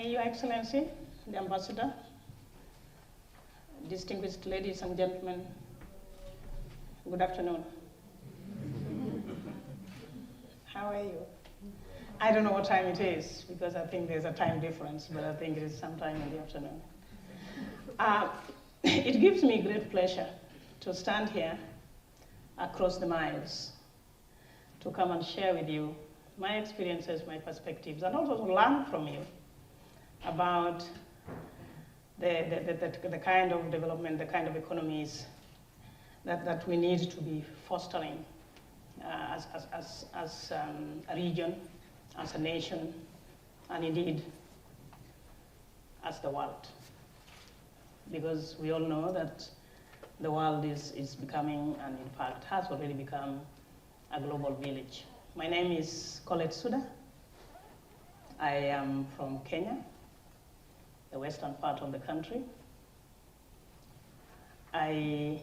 Your Excellency, the Ambassador, distinguished ladies and gentlemen, good afternoon. How are you? I don't know what time it is because I think there's a time difference, but I think it is sometime in the afternoon. It gives me great pleasure to stand here across the miles to come and share with you my experiences, my perspectives, and also to learn from you about the kind of development, the kind of economies that we need to be fostering as a region, as a nation, and indeed as the world. Because we all know that the world is becoming, and in fact has already become, a global village. My name is Collette Suda. I am from Kenya, the western part of the country. I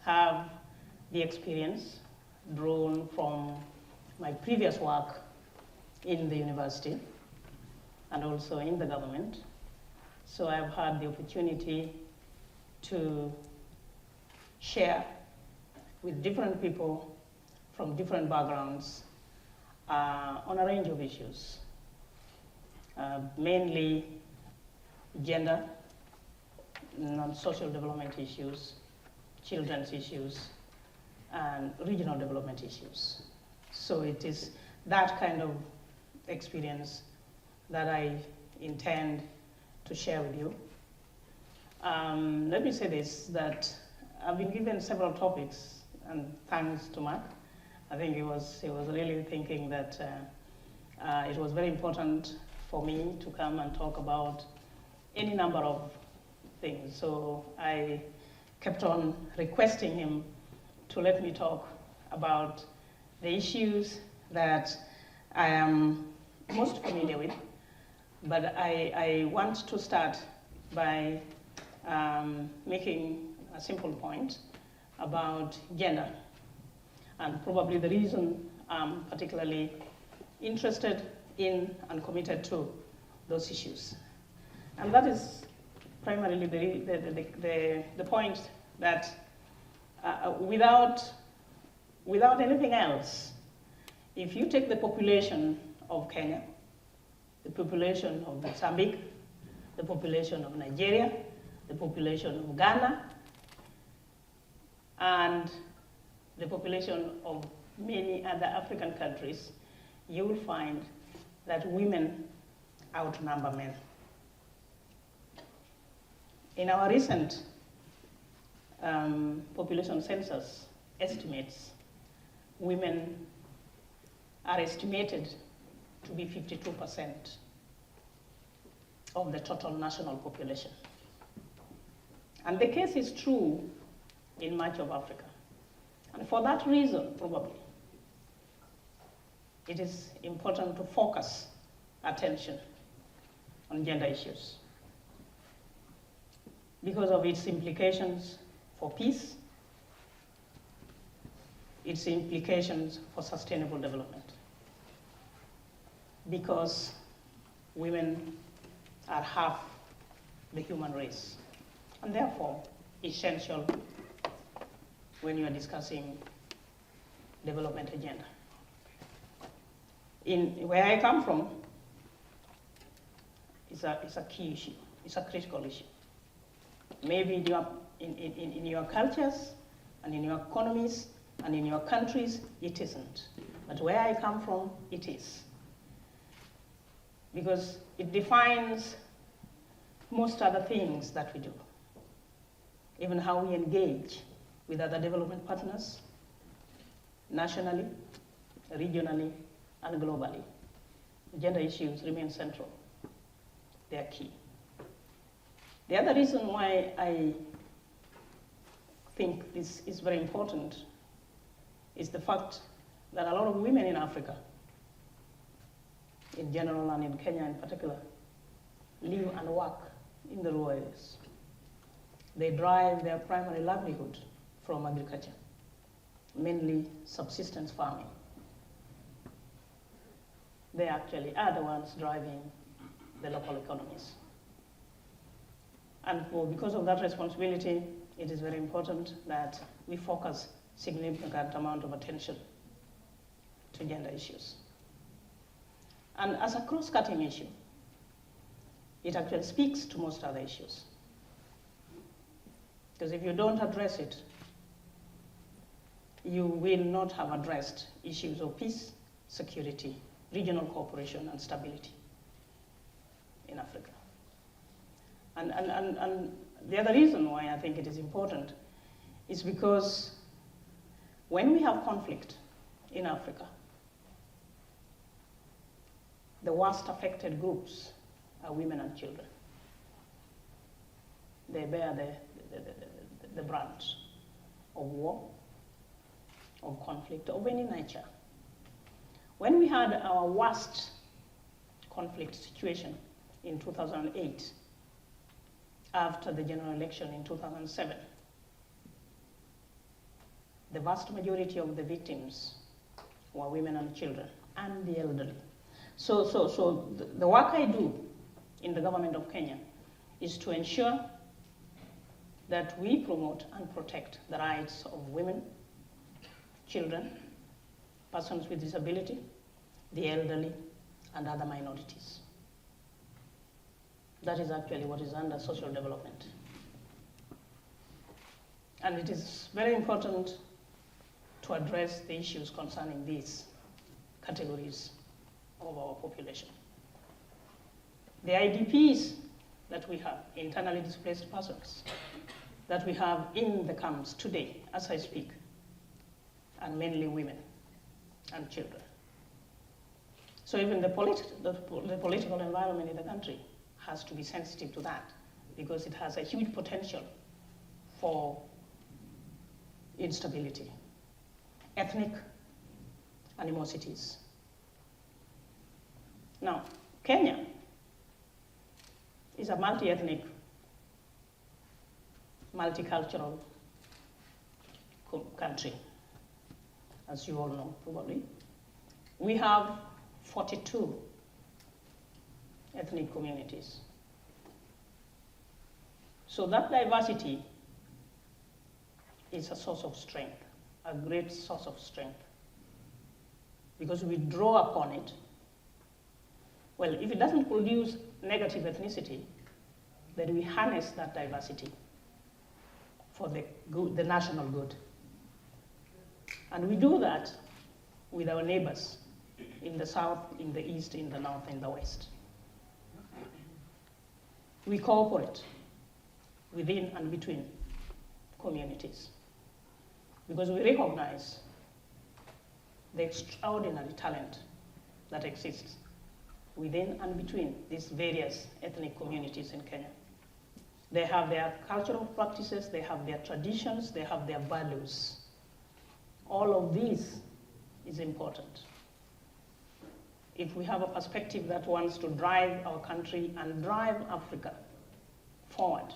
have the experience drawn from my previous work in the university and also in the government. So I've had the opportunity to share with different people from different backgrounds on a range of issues, mainly gender, social development issues, children's issues, and regional development issues. So it is that kind of experience that I intend to share with you. Let me say this, that I've been given several topics, and thanks to Mark. I think he was really thinking that it was very important for me to come and talk about any number of things. So I kept on requesting him to let me talk about the issues that I am most familiar with. But I want to start by making a simple point about gender, and probably the reason I'm particularly interested in and committed to those issues. And that is primarily the point that without anything else, if you take the population of Kenya, the population of Mozambique, the population of Nigeria, the population of Ghana, and the population of many other African countries, you will find that women outnumber men. In our recent population census estimates, women are estimated to be 52% of the total national population. And the case is true in much of Africa. And for that reason, probably, it is important to focus attention on gender issues because of its implications for peace, its implications for sustainable development. Because women are half the human race, and therefore essential when you are discussing development agenda. In where I come from, it's a key issue. It's a critical issue. Maybe in your cultures and in your economies and in your countries, it isn't. But where I come from, it is. Because it defines most other things that we do. Even how we engage with other development partners, nationally, regionally, and globally. Gender issues remain central. They are key. The other reason why I think this is very important is the fact that a lot of women in Africa, in general and in Kenya in particular, live and work in the rural areas. They derive their primary livelihood from agriculture, mainly subsistence farming. They actually are the ones driving the local economies. And because of that responsibility, it is very important that we focus significant amount of attention to gender issues. And as a cross-cutting issue, it actually speaks to most other issues. Because if you don't address it, you will not have addressed issues of peace, security, regional cooperation, and stability in Africa. And the other reason why I think it is important is because when we have conflict in Africa, the worst affected groups are women and children. They bear the brunt of war, of conflict, of any nature. When we had our worst conflict situation in 2008, after the general election in 2007, the vast majority of the victims were women and children and the elderly. So the work I do in the government of Kenya is to ensure that we promote and protect the rights of women, children, persons with disability, the elderly, and other minorities. That is actually what is under social development. And it is very important to address the issues concerning these categories of our population. The IDPs that we have, internally displaced persons, that we have in the camps today, as I speak, are mainly women and children. So even the political environment in the country has to be sensitive to that, because it has a huge potential for instability, ethnic animosities. Now, Kenya is a multi-ethnic, multicultural country, as you all know, probably. We have 42 ethnic communities. So that diversity is a source of strength, a great source of strength, because we draw upon it. Well, if it doesn't produce negative ethnicity, then we harness that diversity for the good, the national good. And we do that with our neighbors in the south, in the east, in the north, in the west. We cooperate within and between communities because we recognize the extraordinary talent that exists within and between these various ethnic communities in Kenya. They have their cultural practices, they have their traditions, they have their values. All of this is important. If we have a perspective that wants to drive our country and drive Africa forward,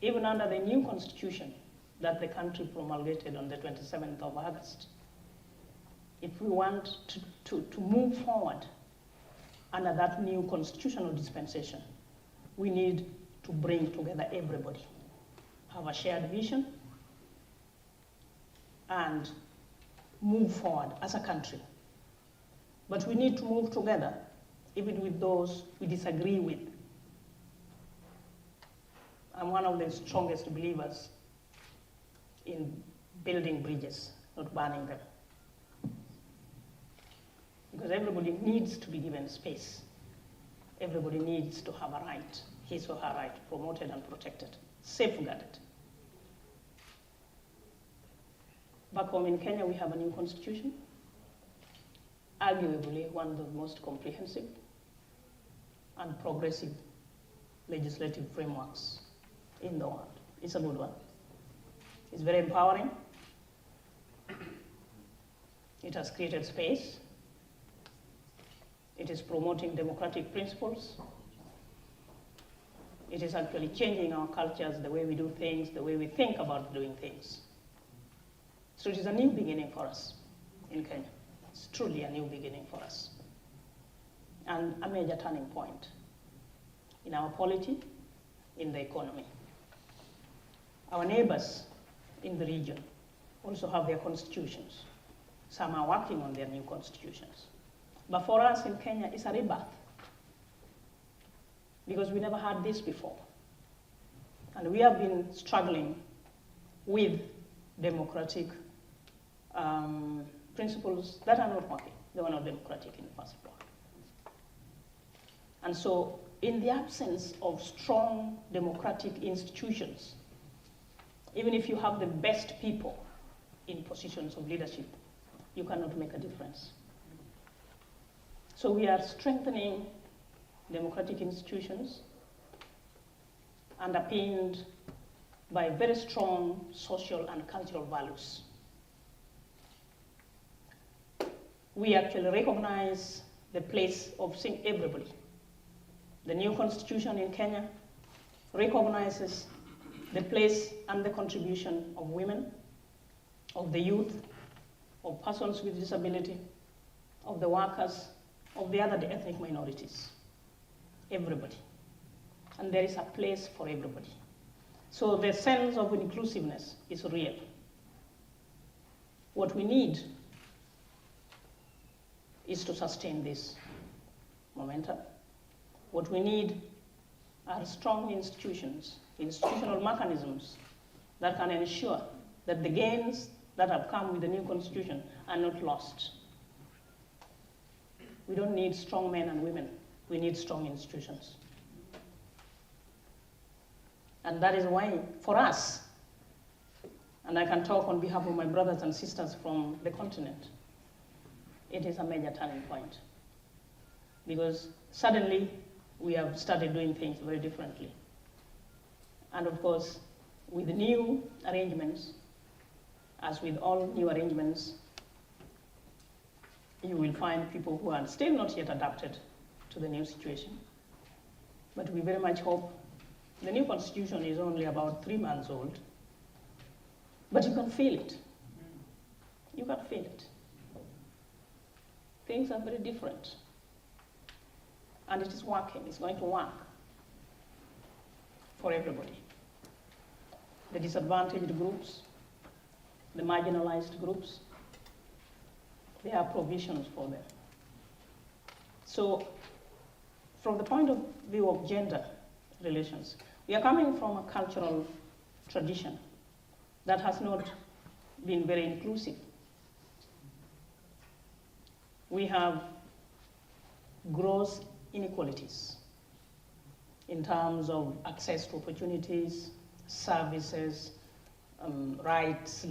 even under the new constitution that the country promulgated on the 27th of August, if we want to move forward under that new constitutional dispensation, we need to bring together everybody, have a shared vision, and move forward as a country. But we need to move together, even with those we disagree with. I'm one of the strongest believers in building bridges, not burning them. Because everybody needs to be given space. Everybody needs to have a right, his or her right, promoted and protected, safeguarded. Back home in Kenya, we have a new constitution, arguably one of the most comprehensive and progressive legislative frameworks in the world. It's a good one. It's very empowering. It has created space. It is promoting democratic principles. It is actually changing our cultures, the way we do things, the way we think about doing things. So it is a new beginning for us in Kenya. It's truly a new beginning for us. and a major turning point in our polity, in the economy. Our neighbors in the region also have their constitutions. Some are working on their new constitutions. But for us in Kenya, it's a rebirth, because we never had this before. And we have been struggling with democratic principles that are not working. They were not democratic in the first place. And so, in the absence of strong democratic institutions, even if you have the best people in positions of leadership, you cannot make a difference. So we are strengthening democratic institutions underpinned by very strong social and cultural values. We actually recognize the place of everybody. The new constitution in Kenya recognizes the place and the contribution of women, of the youth, of persons with disability, of the workers, of the other ethnic minorities, everybody. And there is a place for everybody. So the sense of inclusiveness is real. What we need is to sustain this momentum. What we need are strong institutions, institutional mechanisms that can ensure that the gains that have come with the new constitution are not lost. We don't need strong men and women. We need strong institutions. And that is why, for us, and I can talk on behalf of my brothers and sisters from the continent, it is a major turning point. Because suddenly, we have started doing things very differently. And of course, with the new arrangements, as with all new arrangements, you will find people who are still not yet adapted to the new situation. But we very much hope. The new constitution is only about 3 months old, but you can feel it. You can feel it. Things are very different. And it is working, it's going to work for everybody. The disadvantaged groups, the marginalized groups, there are provisions for them. So, from the point of view of gender relations, we are coming from a cultural tradition that has not been very inclusive. We have gross inequalities in terms of access to opportunities, services, rights,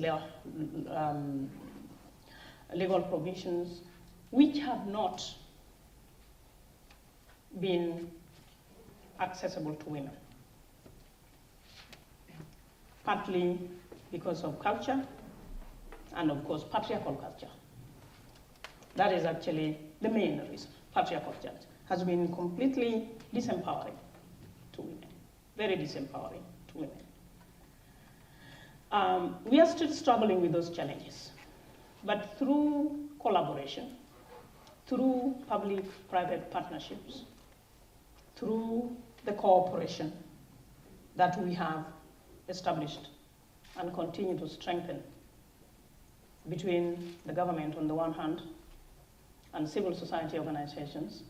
legal provisions, which have not been accessible to women. Partly because of culture, and of course patriarchal culture. That is actually the main reason. Patriarchal culture has been completely disempowering to women, very disempowering to women. We are still struggling with those challenges, but through collaboration, through public-private partnerships, through the cooperation that we have established and continue to strengthen between the government on the one hand and civil society organizations,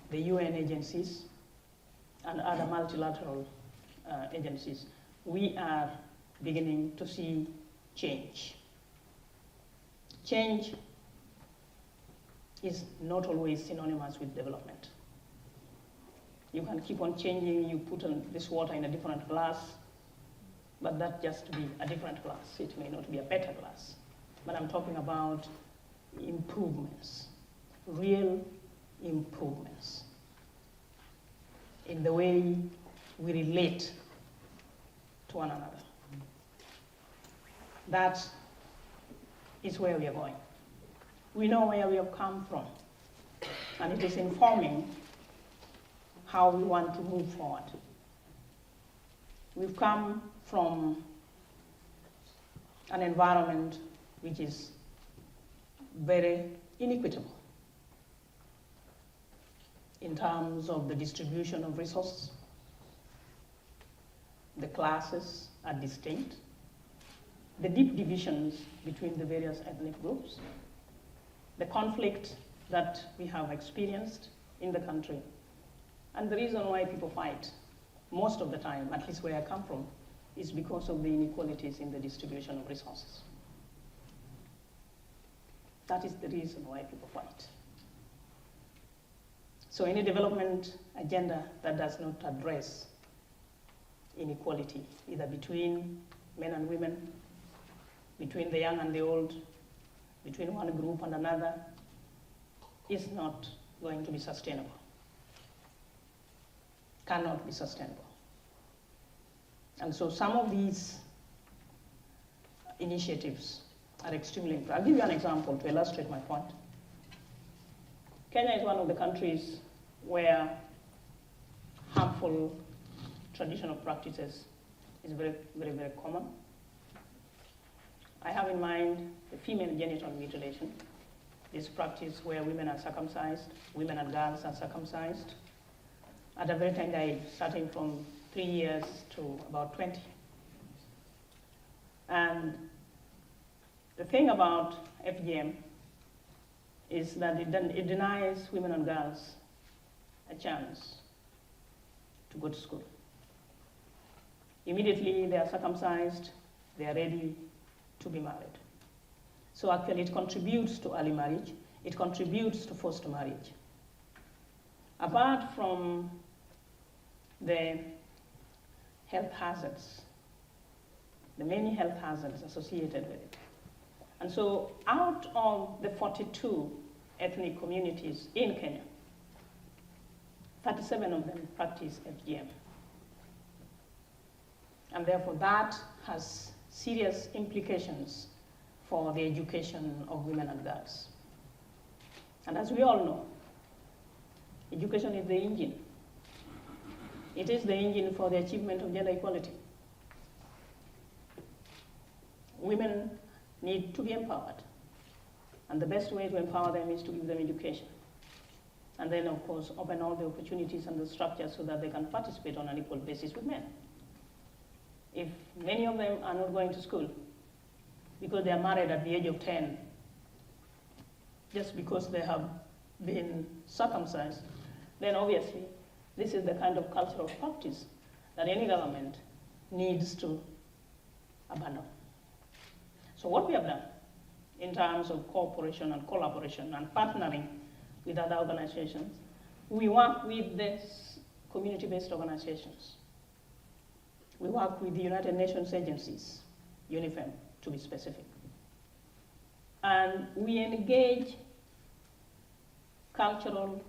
the UN agencies, and other multilateral agencies, we are beginning to see change. Change is not always synonymous with development. You can keep on changing, you put this water in a different glass, but that just be a different glass. It may not be a better glass. But I'm talking about improvements, real improvements in the way we relate to one another. That is where we are going. We know where we have come from, and it is informing how we want to move forward. We've come from an environment which is very inequitable. in terms of the distribution of resources. The classes are distinct. The deep divisions between the various ethnic groups. The conflict that we have experienced in the country. And the reason why people fight, most of the time, at least where I come from, is because of the inequalities in the distribution of resources. That is the reason why people fight. So any development agenda that does not address inequality, either between men and women, between the young and the old, between one group and another, is not going to be sustainable. Cannot be sustainable. And so some of these initiatives are extremely important. I'll give you an example to illustrate my point. Kenya is one of the countries where harmful traditional practices is very, very, very common. I have in mind the female genital mutilation, this practice where women are circumcised, women and girls are circumcised at a very tender age, starting from 3 years to about 20. And the thing about FGM is that it denies women and girls a chance to go to school. Immediately they are circumcised, they are ready to be married. So actually it contributes to early marriage, it contributes to forced marriage. Apart from the health hazards, the many health hazards associated with it. And so out of the 42 ethnic communities in Kenya, 37 of them practice FGM. And therefore that has serious implications for the education of women and girls. And as we all know, education is the engine. It is the engine for the achievement of gender equality. Women need to be empowered. And the best way to empower them is to give them education. And then, of course, open all the opportunities and the structures so that they can participate on an equal basis with men. If many of them are not going to school because they are married at the age of 10, just because they have been circumcised, then obviously this is the kind of cultural practice that any government needs to abandon. So what we have done in terms of cooperation and collaboration and partnering with other organizations, we work with these community-based organizations. We work with the United Nations agencies, UNIFEM to be specific. And we engage cultural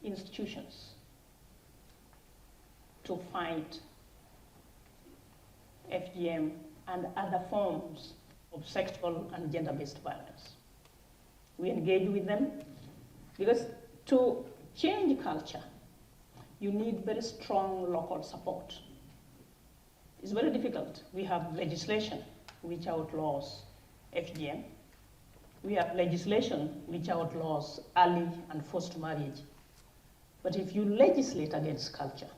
institutions to fight FGM and other forms of sexual and gender-based violence. We engage with them because to change culture, you need very strong local support. It's very difficult. We have legislation which outlaws FGM. We have legislation which outlaws early and forced marriage. But if you legislate against culture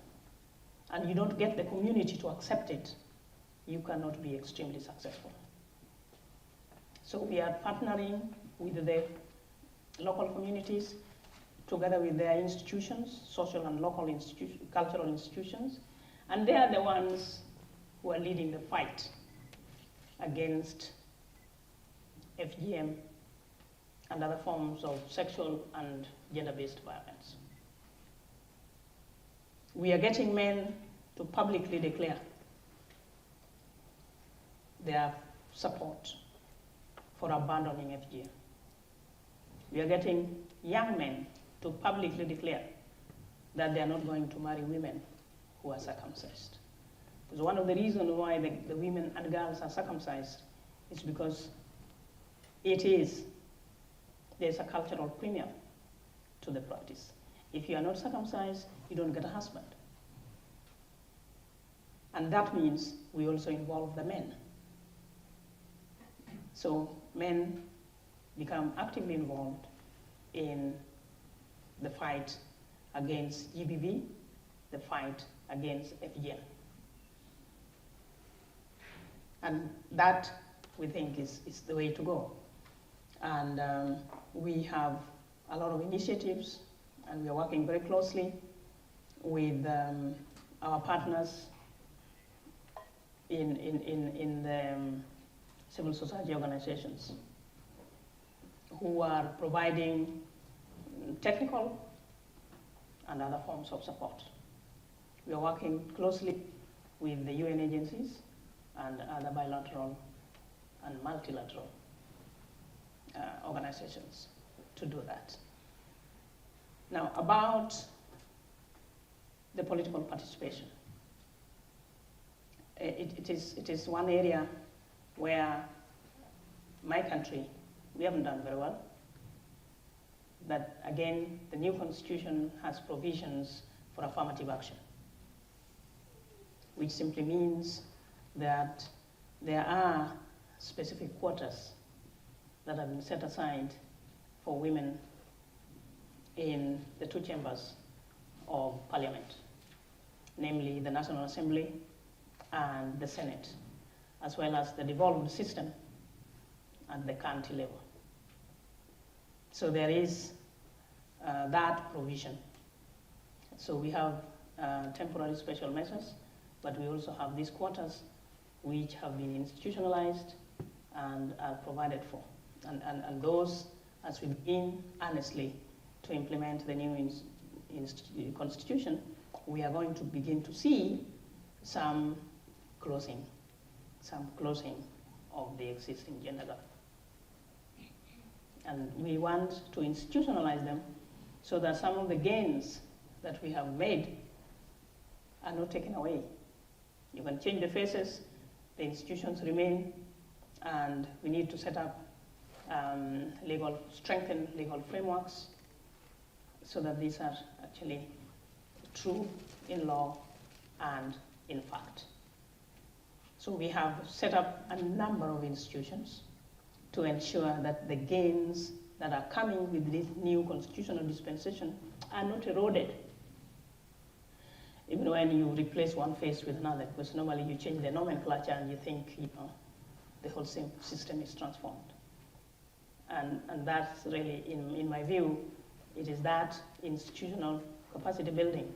and you don't get the community to accept it, you cannot be extremely successful. So we are partnering with the local communities together with their institutions, social and local cultural institutions, and they are the ones who are leading the fight against FGM and other forms of sexual and gender-based violence. We are getting men to publicly declare their support for abandoning FGM. We are getting young men to publicly declare that they are not going to marry women who are circumcised. Because one of the reasons why the women and girls are circumcised is because there's a cultural premium to the practice. If you are not circumcised, you don't get a husband. And that means we also involve the men. So men become actively involved in the fight against GBV, the fight against FGM. And that, we think, is the way to go. And we have a lot of initiatives, and we are working very closely with our partners in the civil society organizations who are providing technical and other forms of support. We are working closely with the UN agencies and other bilateral and multilateral organizations to do that. Now, about the political participation. It is one area where my country, we haven't done very well. That, again, the new constitution has provisions for affirmative action, which simply means that there are specific quotas that have been set aside for women in the two chambers of parliament, namely the National Assembly and the Senate, as well as the devolved system at the county level. So there is that provision. So we have temporary special measures, but we also have these quotas which have been institutionalized and are provided for. And those, as we begin earnestly to implement the new constitution, we are going to begin to see some closing of the existing gender gap. And we want to institutionalize them so that some of the gains that we have made are not taken away. You can change the faces, the institutions remain, and we need to set up strengthen legal frameworks so that these are actually true in law and in fact. So we have set up a number of institutions to ensure that the gains that are coming with this new constitutional dispensation are not eroded. Even when you replace one face with another, because normally you change the nomenclature and you think, the whole system is transformed. And that's really, in my view, it is that institutional capacity building.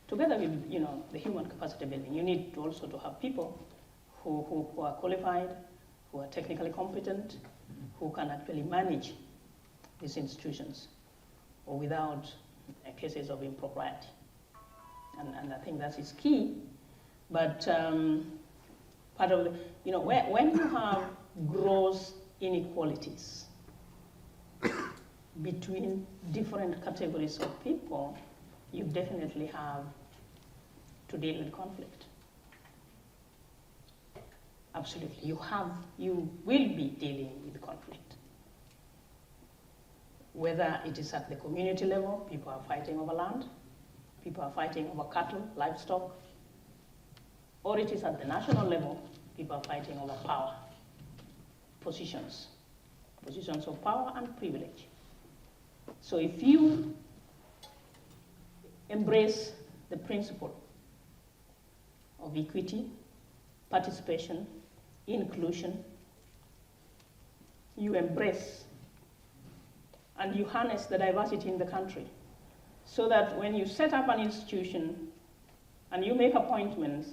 Together with the human capacity building, you need to also to have people who are qualified, who are technically competent, who can actually manage these institutions or without cases of impropriety. And I think that is key. But part of when you have gross inequalities between different categories of people, you definitely have to deal with conflict. Absolutely, you will be dealing with conflict. Whether it is at the community level, people are fighting over land, people are fighting over cattle, livestock, or it is at the national level, people are fighting over power, positions of power and privilege. So if you embrace the principle of equity, participation, inclusion, you embrace and you harness the diversity in the country so that when you set up an institution and you make appointments,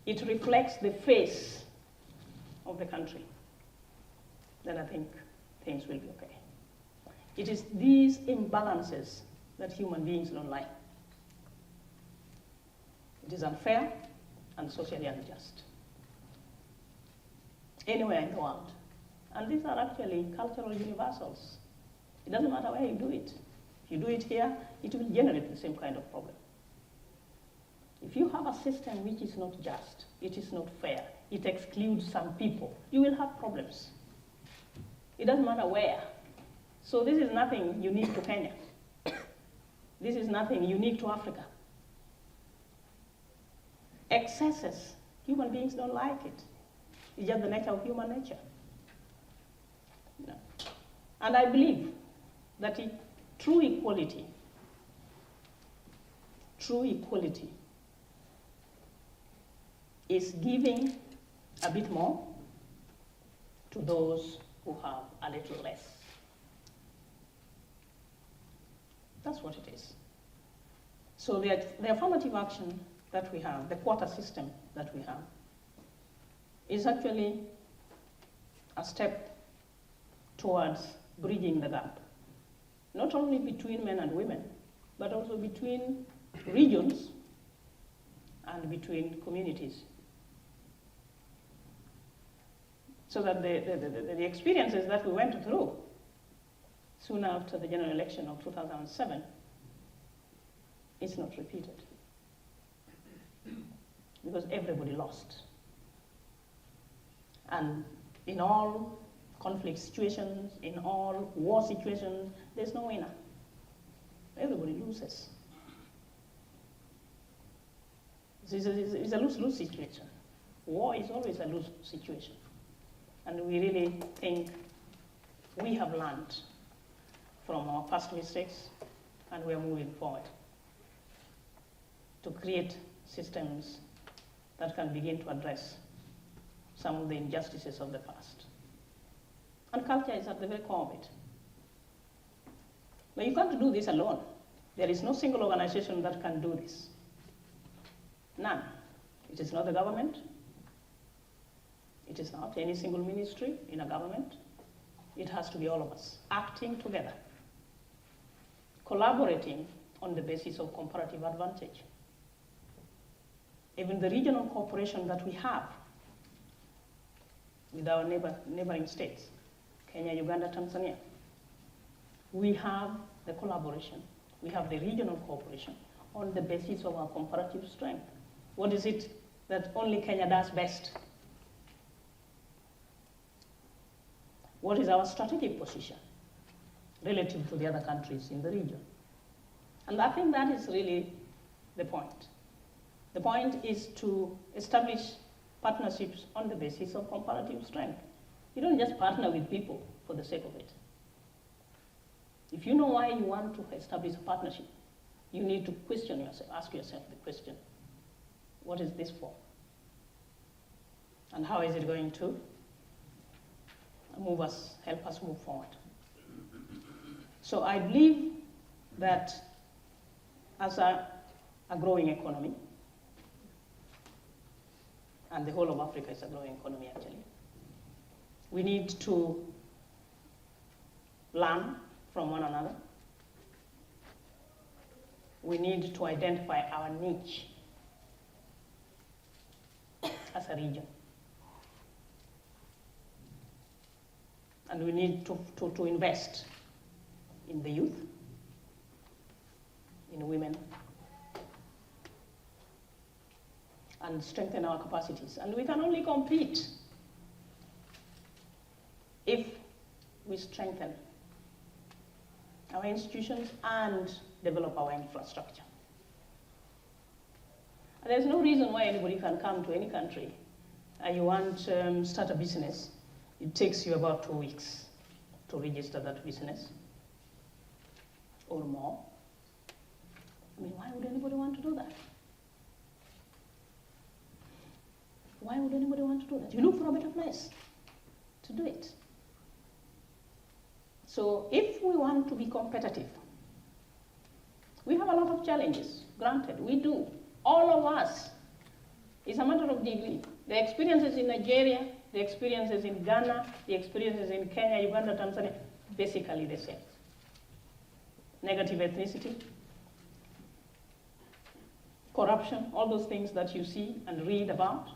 it reflects the face of the country, then I think things will be okay. It is these imbalances that human beings don't like. It is unfair and socially unjust. Anywhere in the world. And these are actually cultural universals. It doesn't matter where you do it. If you do it here, it will generate the same kind of problem. If you have a system which is not just, it is not fair, it excludes some people, you will have problems. It doesn't matter where. So this is nothing unique to Kenya. This is nothing unique to Africa. Excesses, human beings don't like it. It's just the nature of human nature. And I believe that true equality true equality is giving a bit more to those who have a little less. That's what it is. So the affirmative action that we have, the quota system that we have, is actually a step towards bridging the gap, not only between men and women, but also between regions and between communities. So that the experiences that we went through soon after the general election of 2007 is not repeated. Because everybody lost. And in all conflict situations, in all war situations, there's no winner. Everybody loses. It's a lose-lose situation. War is always a lose situation. And we really think we have learned from our past mistakes, and we are moving forward to create systems that can begin to address some of the injustices of the past. And culture is at the very core of it. But you can't do this alone. There is no single organization that can do this. None. It is not the government. It is not any single ministry in a government. It has to be all of us acting together, collaborating on the basis of comparative advantage. Even the regional cooperation that we have with our neighboring states, Kenya, Uganda, Tanzania, we have the collaboration, we have the regional cooperation on the basis of our comparative strength. What is it that only Kenya does best? What is our strategic position relative to the other countries in the region? And I think that is really the point. The point is to establish partnerships on the basis of comparative strength. You don't just partner with people for the sake of it. If you know why you want to establish a partnership, you need to question yourself, ask yourself the question, what is this for? And how is it going to help us move forward? So I believe that as a growing economy, and the whole of Africa is a growing economy actually, we need to learn from one another. We need to identify our niche as a region. And we need to invest in the youth, in women, and strengthen our capacities. And we can only compete if we strengthen our institutions and develop our infrastructure. And there's no reason why anybody can come to any country and you want to start a business. It takes you about 2 weeks to register that business or more. I mean, why would anybody want to do that? Why would anybody want to do that? You look for a better place to do it. So if we want to be competitive, we have a lot of challenges, granted, we do. All of us. It's a matter of degree. The experiences in Nigeria, the experiences in Ghana, the experiences in Kenya, Uganda, Tanzania, basically the same. Negative ethnicity, corruption, all those things that you see and read about.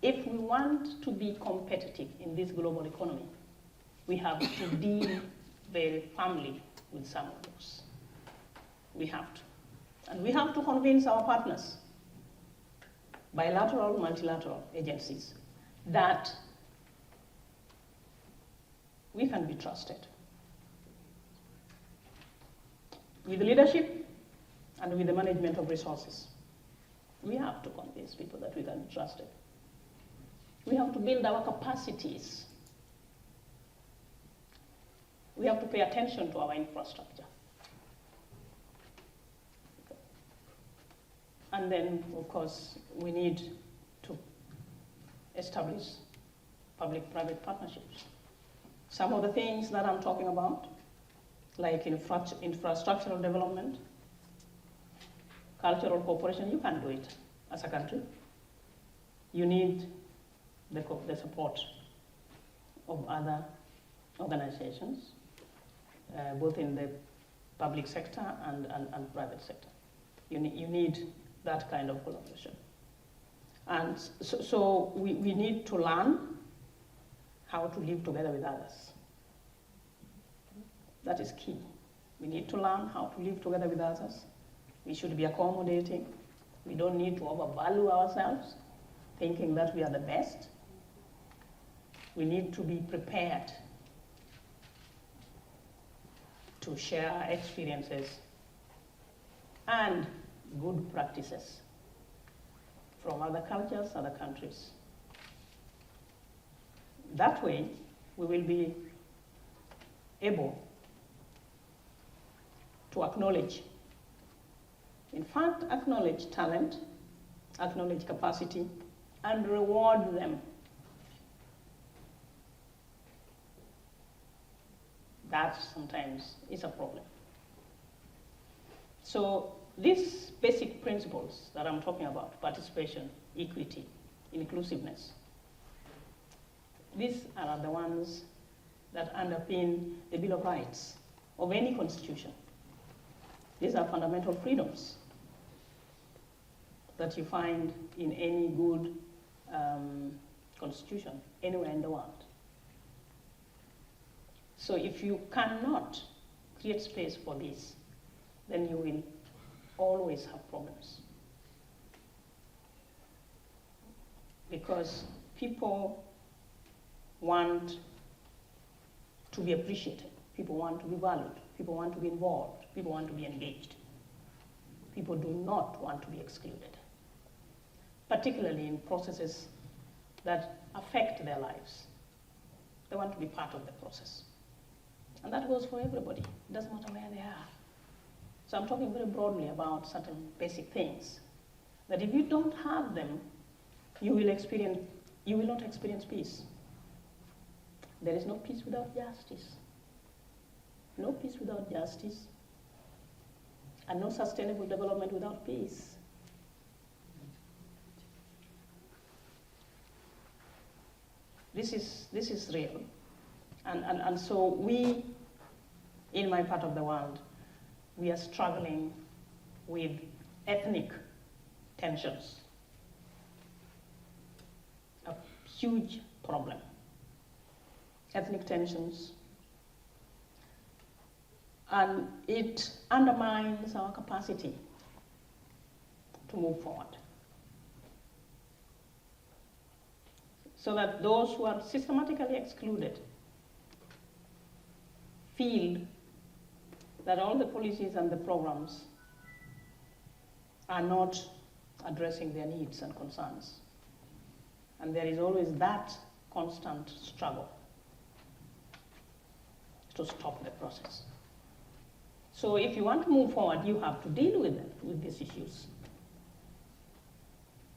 If we want to be competitive in this global economy, we have to deal very firmly with some of those. We have to. And we have to convince our partners, bilateral, multilateral agencies, that we can be trusted with leadership and with the management of resources. We have to convince people that we can be trusted. We have to build our capacities. We have to pay attention to our infrastructure. And then, of course, we need to establish public-private partnerships. Some of the things that I'm talking about, like infrastructural development, cultural cooperation, you can't do it as a country. You need the support of other organizations, both in the public sector and private sector. You need that kind of collaboration. And so we need to learn how to live together with others. That is key. We need to learn how to live together with others. We should be accommodating. We don't need to overvalue ourselves, thinking that we are the best. We need to be prepared to share our experiences and good practices from other cultures, other countries. That way, we will be able to acknowledge, in fact, acknowledge talent, acknowledge capacity, and reward them. That sometimes is a problem. So these basic principles that I'm talking about, participation, equity, inclusiveness, these are the ones that underpin the Bill of Rights of any constitution. These are fundamental freedoms that you find in any good constitution anywhere in the world. So if you cannot create space for this, then you will always have problems. Because people want to be appreciated, people want to be valued, people want to be involved, people want to be engaged. People do not want to be excluded, particularly in processes that affect their lives. They want to be part of the process. And that goes for everybody. It doesn't matter where they are. So I'm talking very broadly about certain basic things that if you don't have them, you will not experience peace. There is no peace without justice. No peace without justice. And no sustainable development without peace. This is real. And so we, in my part of the world, we are struggling with ethnic tensions. A huge problem. Ethnic tensions. And it undermines our capacity to move forward. So that those who are systematically excluded feel that all the policies and the programs are not addressing their needs and concerns. And there is always that constant struggle to stop the process. So if you want to move forward, you have to deal with them, with these issues.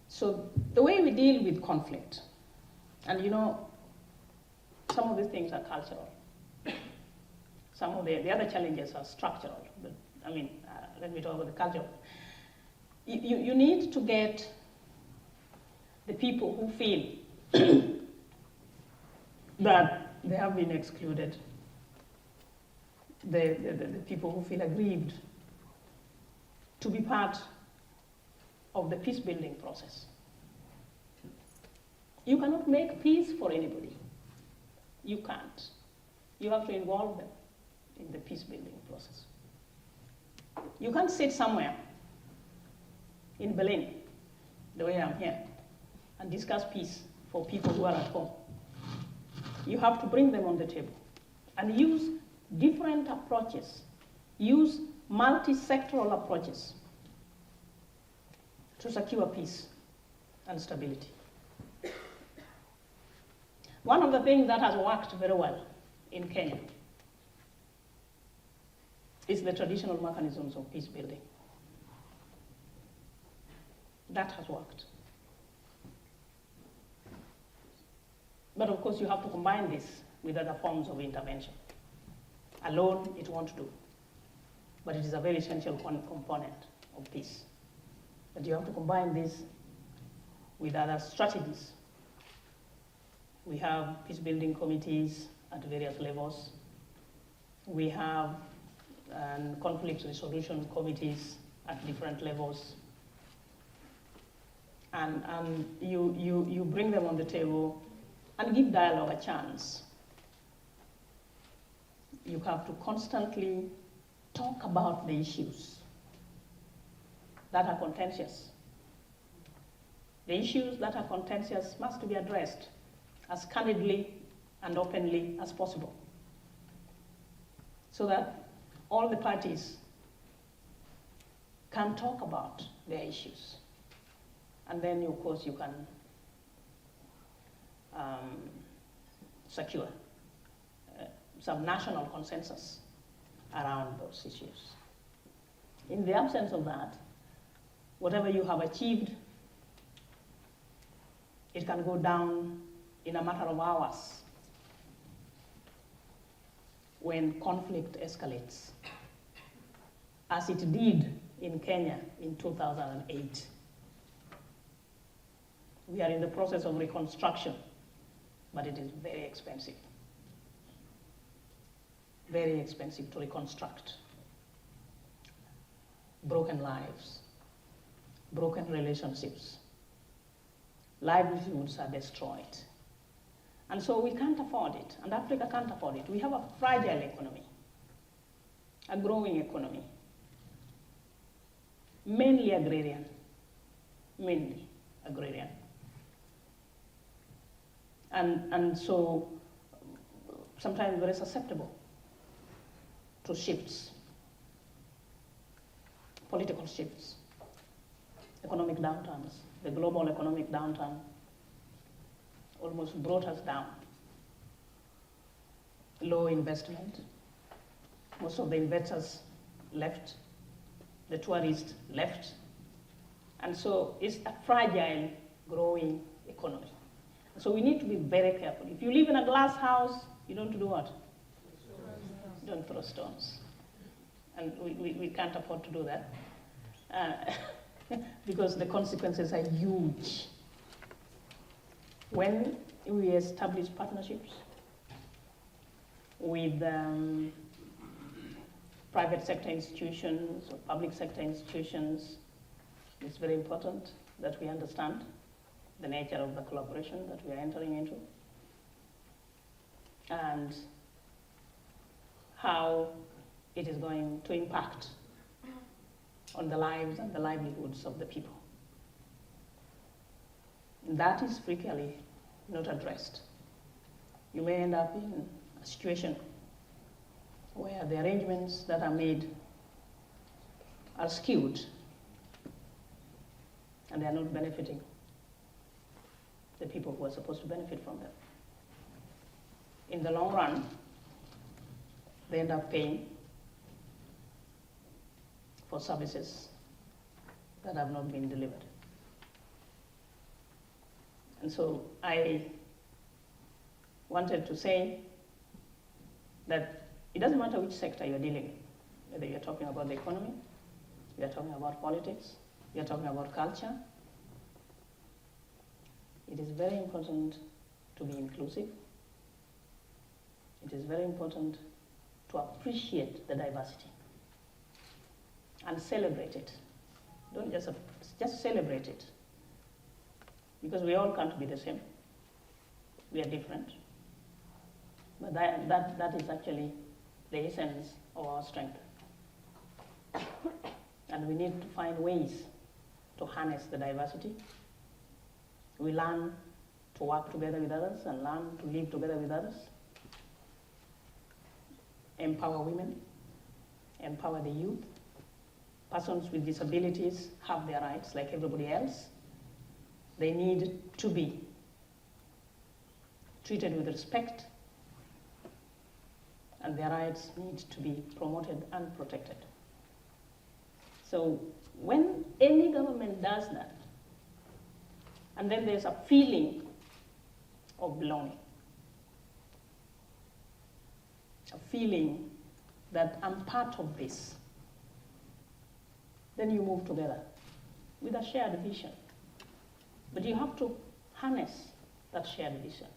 So the way we deal with conflict, and you know, some of these things are cultural. Some of the other challenges are structural, but I mean, let me talk about the cultural. You need to get the people who feel that they have been excluded, the people who feel aggrieved, to be part of the peace-building process. You cannot make peace for anybody. You can't. You have to involve them in the peace-building process. You can't sit somewhere in Berlin, the way I'm here, and discuss peace for people who are at home. You have to bring them on the table and use different approaches, use multi-sectoral approaches to secure peace and stability. One of the things that has worked very well in Kenya is the traditional mechanisms of peace building. That has worked. But of course, you have to combine this with other forms of intervention. Alone, it won't do. But it is a very essential component of peace. But you have to combine this with other strategies. We have peace-building committees at various levels. We have conflict resolution committees at different levels. And you bring them on the table and give dialogue a chance. You have to constantly talk about the issues that are contentious. The issues that are contentious must be addressed as candidly and openly as possible, so that all the parties can talk about their issues. And then, of course, you can secure some national consensus around those issues. In the absence of that, whatever you have achieved, it can go down in a matter of hours when conflict escalates, as it did in Kenya in 2008. We are in the process of reconstruction, but it is very expensive. Very expensive to reconstruct. Broken lives, broken relationships, livelihoods are destroyed. And so we can't afford it, and Africa can't afford it. We have a fragile economy, a growing economy, mainly agrarian, mainly agrarian. And so sometimes very susceptible to shifts, political shifts, economic downturns. The global economic downturn almost brought us down. Low investment. Most of the investors left. The tourists left. And so it's a fragile, growing economy. So we need to be very careful. If you live in a glass house, you don't do what? Don't throw stones. And we can't afford to do that because the consequences are huge. When we establish partnerships with private sector institutions or public sector institutions, it's very important that we understand the nature of the collaboration that we are entering into and how it is going to impact on the lives and the livelihoods of the people. That is frequently not addressed. You may end up in a situation where the arrangements that are made are skewed and they are not benefiting the people who are supposed to benefit from them. In the long run, they end up paying for services that have not been delivered. And so I wanted to say that it doesn't matter which sector you're dealing with, whether you're talking about the economy, you're talking about politics, you're talking about culture. It is very important to be inclusive. It is very important to appreciate the diversity and celebrate it. Don't just celebrate it. Because we all can't be the same. We are different. But that is actually the essence of our strength. And we need to find ways to harness the diversity. We learn to work together with others and learn to live together with others. Empower women, empower the youth. Persons with disabilities have their rights like everybody else. They need to be treated with respect, and their rights need to be promoted and protected. So when any government does that, And then there's a feeling of belonging. A feeling that I'm part of this. Then you move together with a shared vision. But you have to harness that shared vision.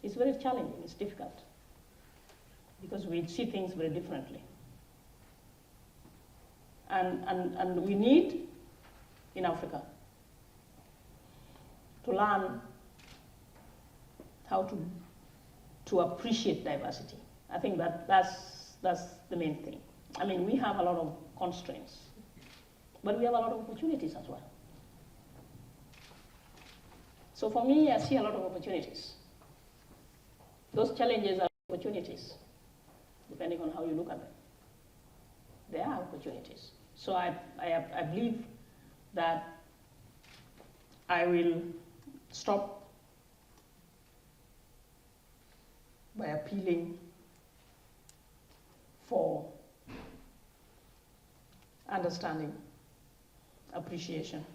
It's very challenging, it's difficult, because we see things very differently. And we need, in Africa, to learn how to appreciate diversity. I think that's the main thing. I mean, we have a lot of constraints, but we have a lot of opportunities as well. So for me, I see a lot of opportunities. Those challenges are opportunities, depending on how you look at them. They are opportunities. So I believe that I will stop by appealing for understanding, appreciation.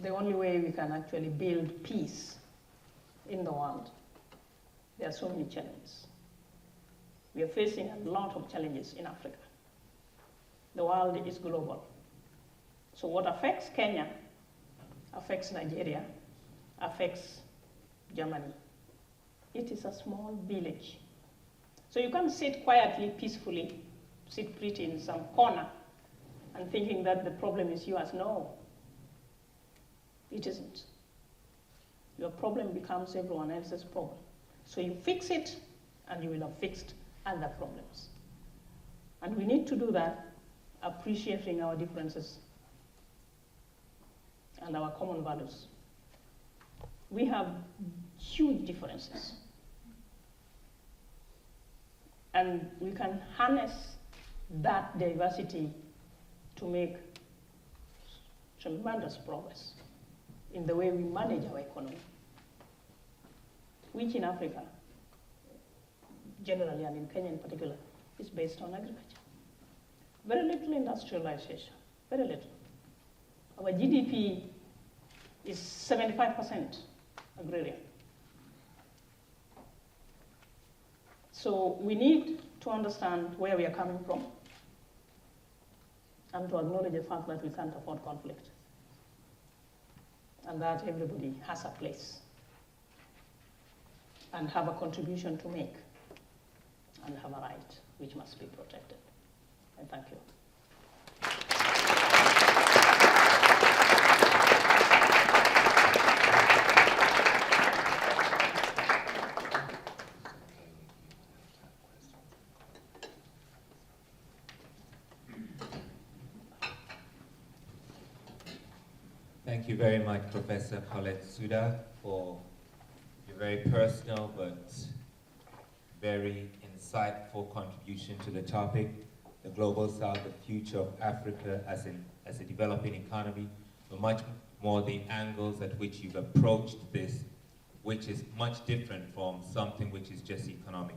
The only way we can actually build peace in the world, there are so many challenges. We are facing a lot of challenges in Africa. The world is global. So what affects Kenya affects Nigeria, affects Germany. It is a small village. So you can't sit quietly, peacefully, sit pretty in some corner and thinking that the problem is yours. No, it isn't. Your problem becomes everyone else's problem. So you fix it, and you will have fixed other problems. And we need to do that, appreciating our differences and our common values. We have huge differences. And we can harness that diversity to make tremendous progress in the way we manage our economy, which in Africa, generally, and in Kenya in particular, is based on agriculture. Very little industrialization, very little. Our GDP is 75% agrarian. So we need to understand where we are coming from and to acknowledge the fact that we can't afford conflict and that everybody has a place and have a contribution to make and have a right which must be protected. And thank you. Thank you very much, Professor Collette Suda, for your very personal but very insightful contribution to the topic, the Global South, the future of Africa as a developing economy, but much more the angles at which you've approached this, which is much different from something which is just economic.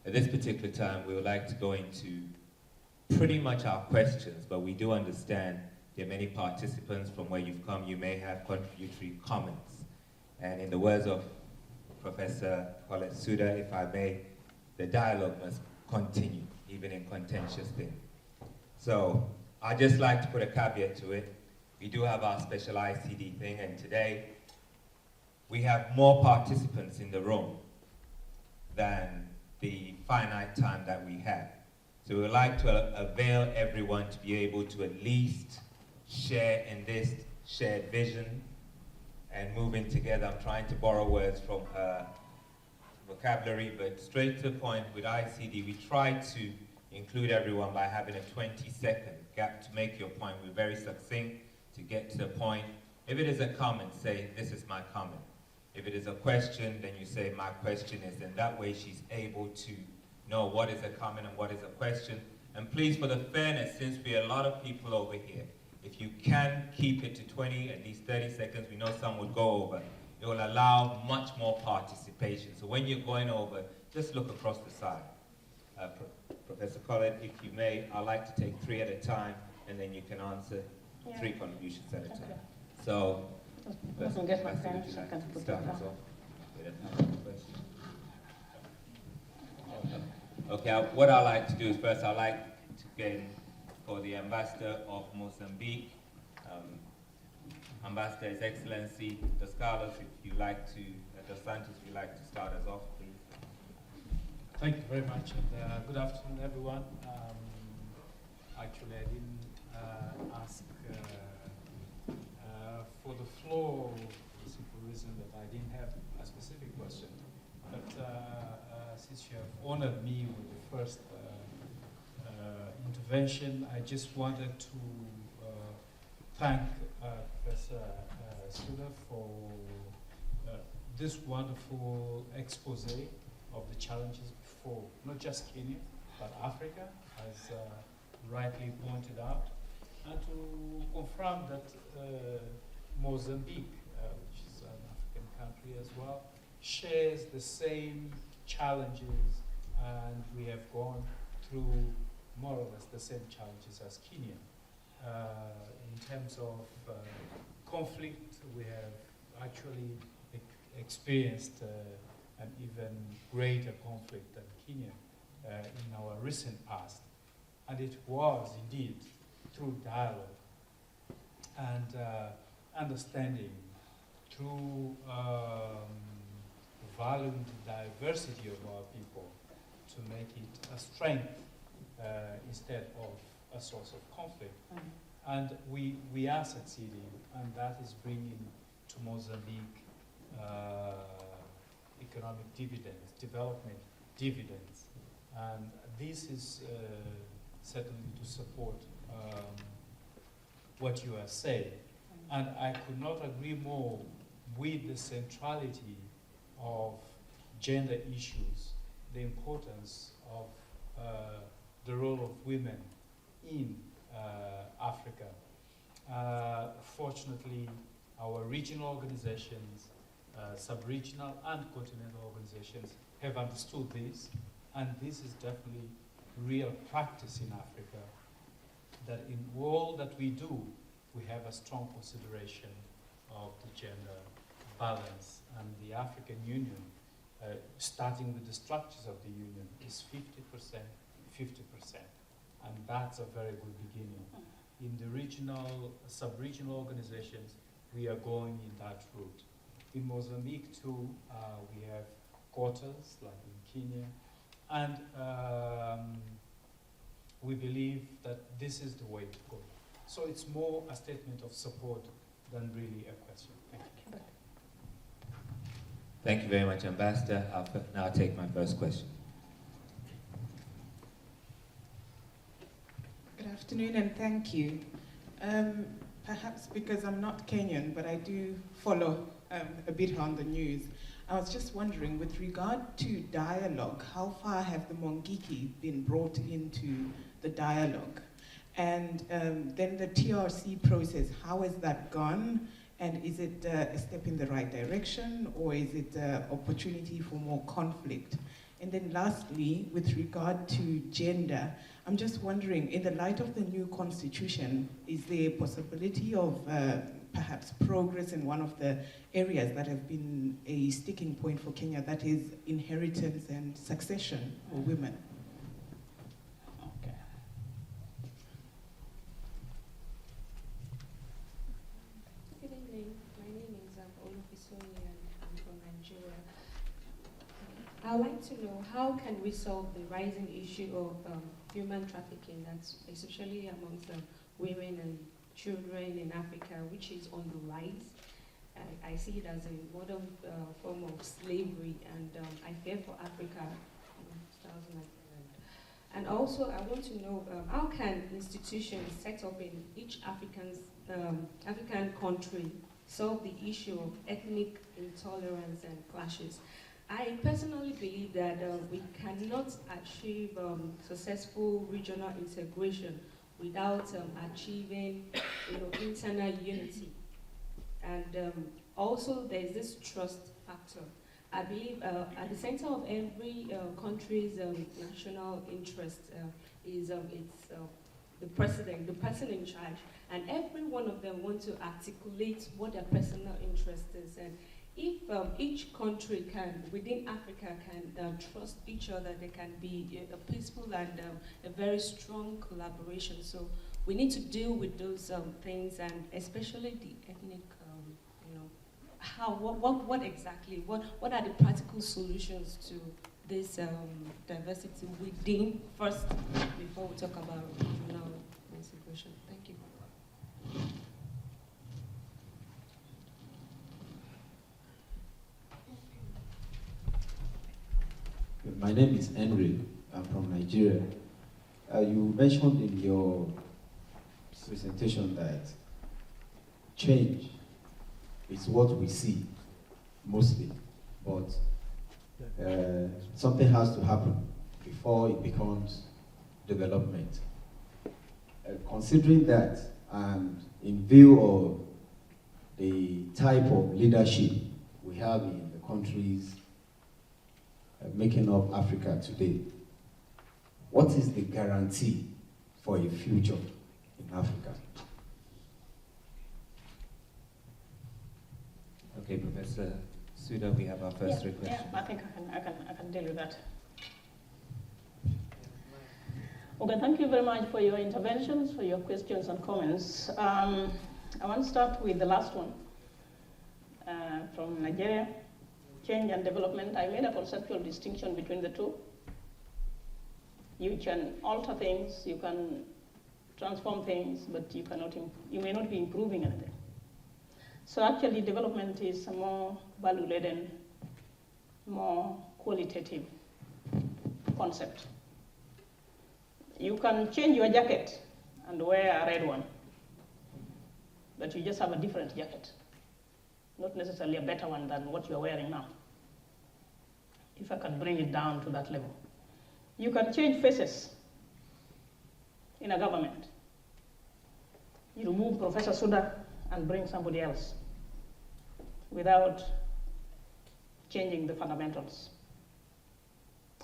At this particular time, we would like to go into pretty much our questions, but we do understand there are many participants from where you've come. You may have contributory comments. And in the words of Professor Collette Suda, if I may, the dialogue must continue, even in contentious things. So I'd just like to put a caveat to it. We do have our special ICD thing, and today we have more participants in the room than the finite time that we have. So we would like to avail everyone to be able to at least share in this shared vision and moving together. I'm trying to borrow words from vocabulary, but straight to the point with ICD, we try to include everyone by having a 20-second gap to make your point. We're very succinct to get to the point. If it is a comment, say, this is my comment. If it is a question, then you say, my question is, and that way she's able to know what is a comment and what is a question. And please, for the fairness, since we are a lot of people over here, if you can keep it to 20, at least 30 seconds, we know some would go over. It will allow much more participation. So when you're going over, just look across the side. Professor Collette, if you may, I'd like to take 3 at a time, and then you can answer Yeah. 3 contributions at a time. Okay. So, Let me get my Ambassador, pen would you so I like can to put it start down. us off with another question? Okay, what I'd like to do is first I'd like to get for the Ambassador of Mozambique, Ambassador, His Excellency Dos Carlos, if you like to, Dos Santos, if you'd like to start us off, please. Thank you very much, and good afternoon, everyone. Actually, I didn't ask for the floor for the simple reason that I didn't have a specific question. But since you have honored me with the first intervention, I just wanted to thank Professor Suda for this wonderful expose of the challenges before not just Kenya, but Africa, as rightly pointed out, and to confirm that Mozambique, which is an African country as well, shares the same challenges, and we have gone through more or less the same challenges as Kenya. In terms of conflict, we have actually experienced an even greater conflict than Kenya in our recent past. And it was indeed through dialogue and understanding, through valuing the diversity of our people to make it a strength instead of a source of conflict. And we are succeeding, and that is bringing to Mozambique economic dividends, development dividends. And this is certainly to support what you are saying. And I could not agree more with the centrality of gender issues, the importance of the role of women in Africa. Fortunately, our regional organizations, sub-regional and continental organizations have understood this, and this is definitely real practice in Africa, that in all that we do, we have a strong consideration of the gender balance. And the African Union, starting with the structures of the Union, is 50%, 50%. And that's a very good beginning. In the regional, sub-regional organizations, we are going in that route. In Mozambique too, we have quotas, like in Kenya, and we believe that this is the way to go. So it's more a statement of support than really a question. Thank you. Thank you very much, Ambassador. I'll now take my first question. Good afternoon and thank you. Perhaps because I'm not Kenyan, but I do follow a bit on the news. I was just wondering, with regard to dialogue, how far have the Mongiki been brought into the dialogue? And then the TRC process, how has that gone? And is it a step in the right direction, or is it an opportunity for more conflict? And then lastly, with regard to gender, I'm just wondering, in the light of the new constitution, is there a possibility of perhaps progress in one of the areas that have been a sticking point for Kenya, that is inheritance and succession for women? Okay. Good evening. My name is Olufisoni and I'm from Nigeria. I'd like to know, how can we solve the rising issue of human trafficking that's especially amongst women and children in Africa, which is on the rise? I see it as a modern form of slavery, and I fear for Africa in 2011. And also, I want to know, how can institutions set up in each African country solve the issue of ethnic intolerance and clashes? I personally believe that we cannot achieve successful regional integration without achieving, internal unity. And also, there is this trust factor. I believe at the center of every country's national interest is its the president, the person in charge, and every one of them want to articulate what their personal interest is. And if each country can, within Africa, can trust each other, there can be a peaceful and a very strong collaboration. So we need to deal with those things, and especially the ethnic, what exactly, what are the practical solutions to this diversity within first, before we talk about regional integration. Thank you. My name is Henry. I'm from Nigeria. You mentioned in your presentation that change is what we see mostly, but something has to happen before it becomes development. Considering that, and in view of the type of leadership we have in the countries making up Africa today, what is the guarantee for a future in Africa? Okay, Professor Suda, we have our first request. Yeah, I think I can deal with that. Okay, thank you very much for your interventions, for your questions and comments. I want to start with the last one from Nigeria. Change and development. I made a conceptual distinction between the two. You can alter things, you can transform things, but you may not be improving anything. So actually, development is a more value-laden, more qualitative concept. You can change your jacket and wear a red one, but you just have a different jacket, not necessarily a better one than what you're wearing now, if I can bring it down to that level. You can change faces in a government. You remove Professor Suda and bring somebody else without changing the fundamentals.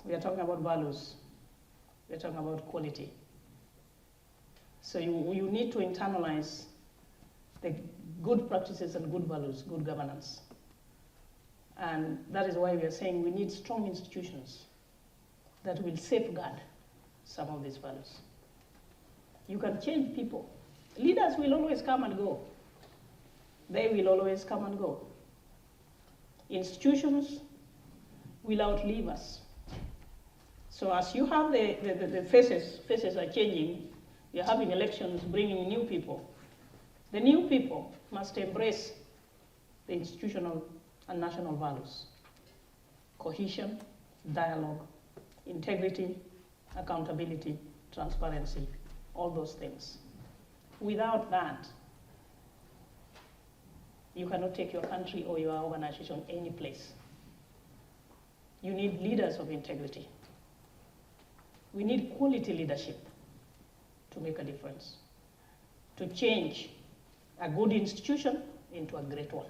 We are talking about values. We are talking about quality. So you need to internalize the good practices and good values, good governance. And that is why we are saying we need strong institutions that will safeguard some of these values. You can change people. Leaders will always come and go. They will always come and go. Institutions will outlive us. So as you have the faces are changing, you're having elections bringing new people. The new people must embrace the institutional and national values: cohesion, dialogue, integrity, accountability, transparency, all those things. Without that, you cannot take your country or your organization any place. You need leaders of integrity. We need quality leadership to make a difference, to change a good institution into a great one.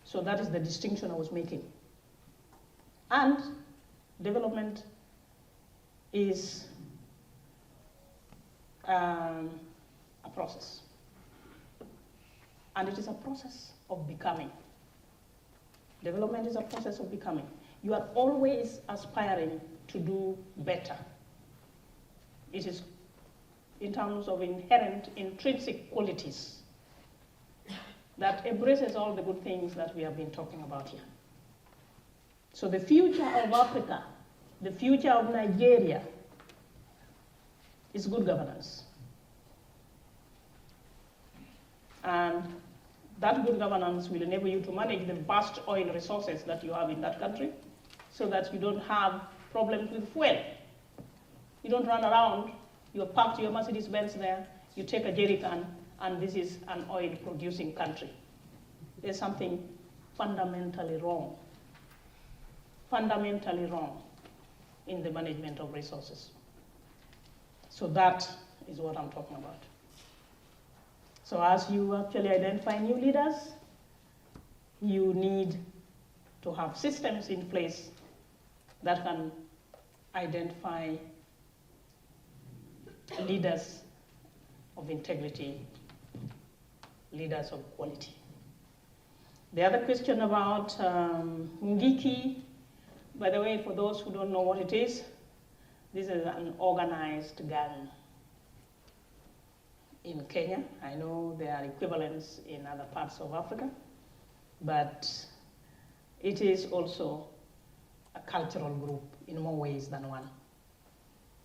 So that is the distinction I was making. And development is a process. And it is a process of becoming. Development is a process of becoming. You are always aspiring to do better. It is in terms of inherent, intrinsic qualities that embraces all the good things that we have been talking about here. So the future of Africa, the future of Nigeria, is good governance. And that good governance will enable you to manage the vast oil resources that you have in that country, so that you don't have problems with fuel. You don't run around, you have parked your Mercedes-Benz there, you take a jerry can, and this is an oil-producing country. There's something fundamentally wrong in the management of resources. So that is what I'm talking about. So as you actually identify new leaders, you need to have systems in place that can identify leaders of integrity, leaders of quality. The other question about Ngiki, by the way, for those who don't know what it is, this is an organized gang in Kenya. I know there are equivalents in other parts of Africa, but it is also a cultural group in more ways than one.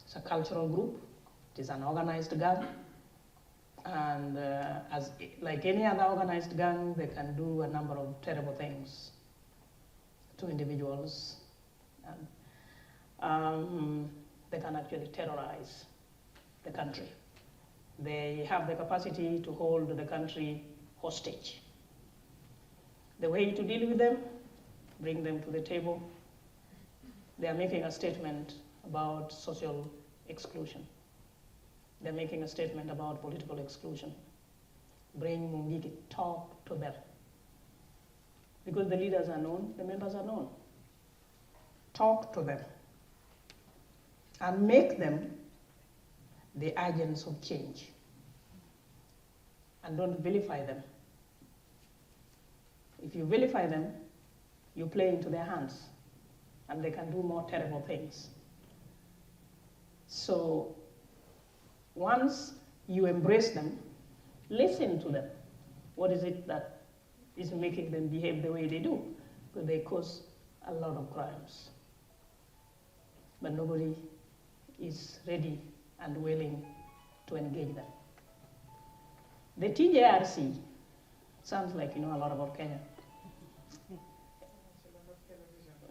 It's a cultural group, it is an organized gang, and like any other organized gang, they can do a number of terrible things to individuals. They can actually terrorize the country. They have the capacity to hold the country hostage. The way to deal with them, bring them to the table. They are making a statement about social exclusion. They're making a statement about political exclusion. Bring Mungiki, talk to them. Because the leaders are known, the members are known. Talk to them. And make them the agents of change. And don't vilify them. If you vilify them, you play into their hands, and they can do more terrible things. So once you embrace them, listen to them. What is it that is making them behave the way they do? Because they cause a lot of crimes. But nobody is ready and willing to engage them. The TJRC sounds like you know a lot about Kenya.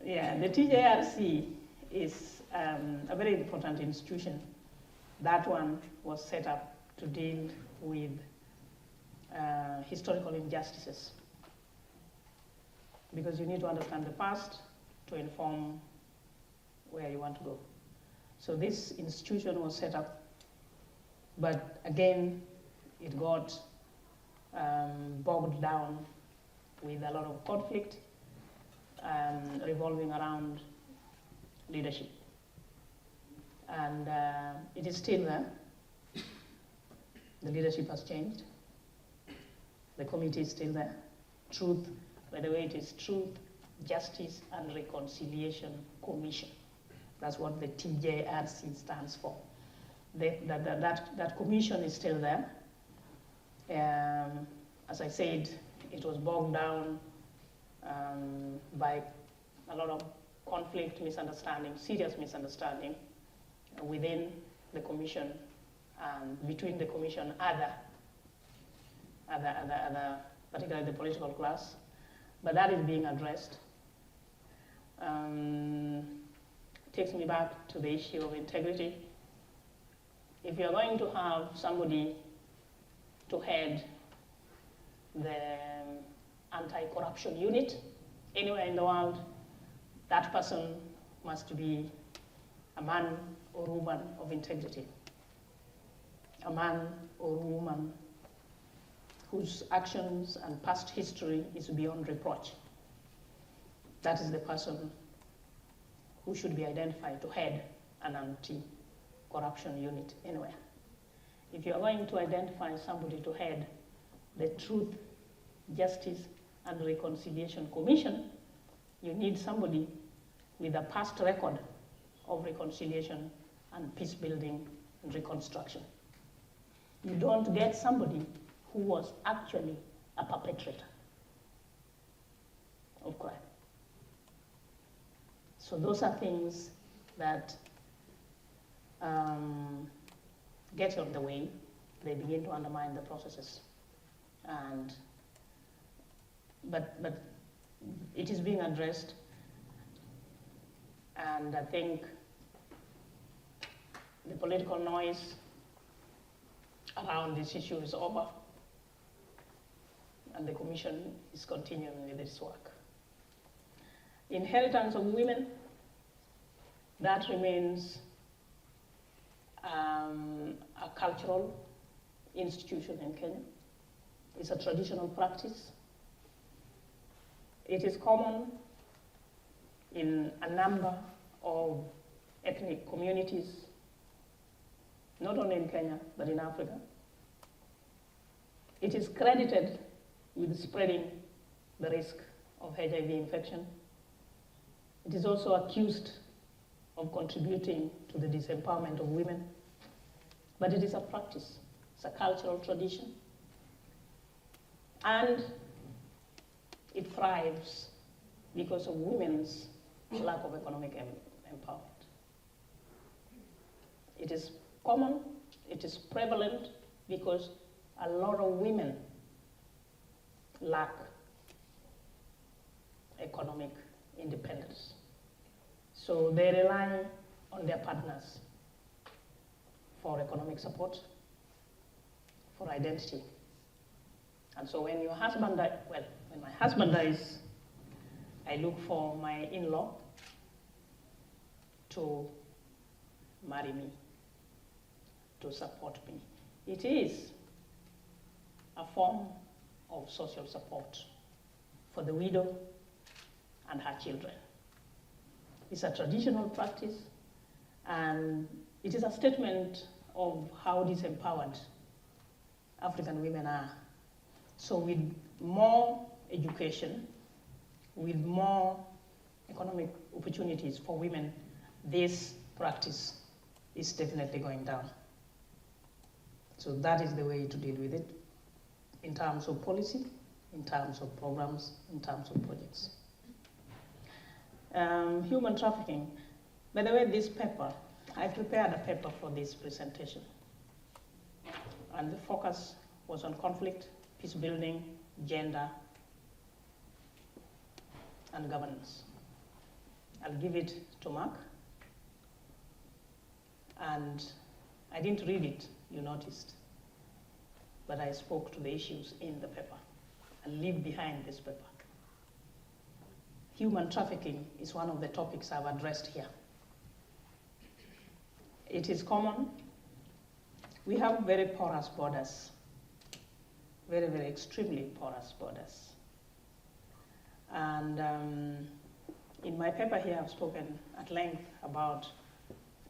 Yeah, the TJRC is a very important institution. That one was set up to deal with historical injustices. Because you need to understand the past to inform where you want to go. So this institution was set up, but again, it got bogged down with a lot of conflict revolving around leadership. And it is still there. The leadership has changed. The committee is still there. Truth, by the way, it is Truth, Justice and Reconciliation Commission. That's what the TJRC stands for. That commission is still there. As I said, it was bogged down by a lot of conflict, misunderstanding, serious misunderstanding within the commission and between the commission other, particularly the political class. But that is being addressed. Takes me back to the issue of integrity. If you're going to have somebody to head the anti-corruption unit anywhere in the world, that person must be a man or woman of integrity. A man or woman whose actions and past history is beyond reproach. That is the person who should be identified to head an anti-corruption unit anywhere. If you're going to identify somebody to head the Truth, Justice and Reconciliation Commission, you need somebody with a past record of reconciliation and peace building and reconstruction. You don't get somebody who was actually a perpetrator of crime. So those are things that get on the way. They begin to undermine the processes. But it is being addressed, and I think the political noise around this issue is over, and the Commission is continuing with its work. Inheritance of women, that remains a cultural institution in Kenya. It's a traditional practice. It is common in a number of ethnic communities, not not only in Kenya, but in Africa. It is credited with spreading the risk of HIV infection. It is also accused of contributing to the disempowerment of women. But it is a practice, it's a cultural tradition. And it thrives because of women's lack of economic empowerment. It is common, it is prevalent because a lot of women lack economic independence. So they rely on their partners for economic support, for identity. And so when your husband dies, well, when my husband dies, I look for my in-law to marry me, to support me. It is a form of social support for the widow and her children. It's a traditional practice, and it is a statement of how disempowered African women are. So with more education, with more economic opportunities for women, this practice is definitely going down. So that is the way to deal with it in terms of policy, in terms of programs, in terms of projects. Human trafficking. By the way, this paper, I prepared a paper for this presentation. And the focus was on conflict, peace building, gender, and governance. I'll give it to Mark. And I didn't read it, you noticed. But I spoke to the issues in the paper and leave behind this paper. Human trafficking is one of the topics I've addressed here. It is common. We have very porous borders, very, very extremely porous borders. And in my paper here, I've spoken at length about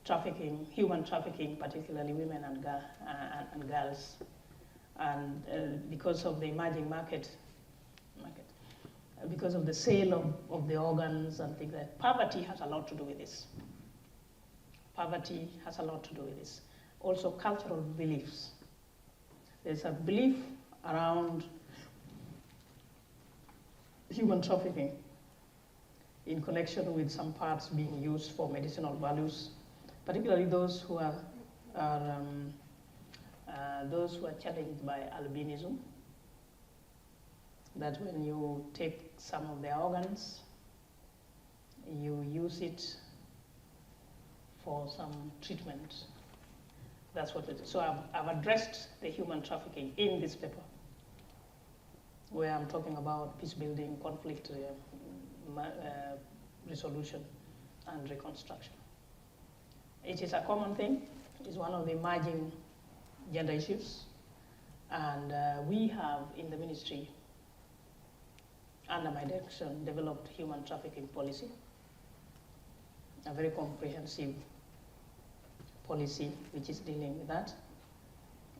trafficking, human trafficking, particularly women and girls. And because of the emerging market, because of the sale of the organs and things like that, poverty has a lot to do with this. Poverty has a lot to do with this. Also cultural beliefs. There's a belief around human trafficking in connection with some parts being used for medicinal values, particularly those who are challenged by albinism, that when you take some of their organs, you use it for some treatment. That's what it is. So I've addressed the human trafficking in this paper, where I'm talking about peace building, conflict resolution, and reconstruction. It is a common thing. It's one of the emerging gender issues. And we have, in the ministry, under my direction, developed human trafficking policy, a very comprehensive policy which is dealing with that.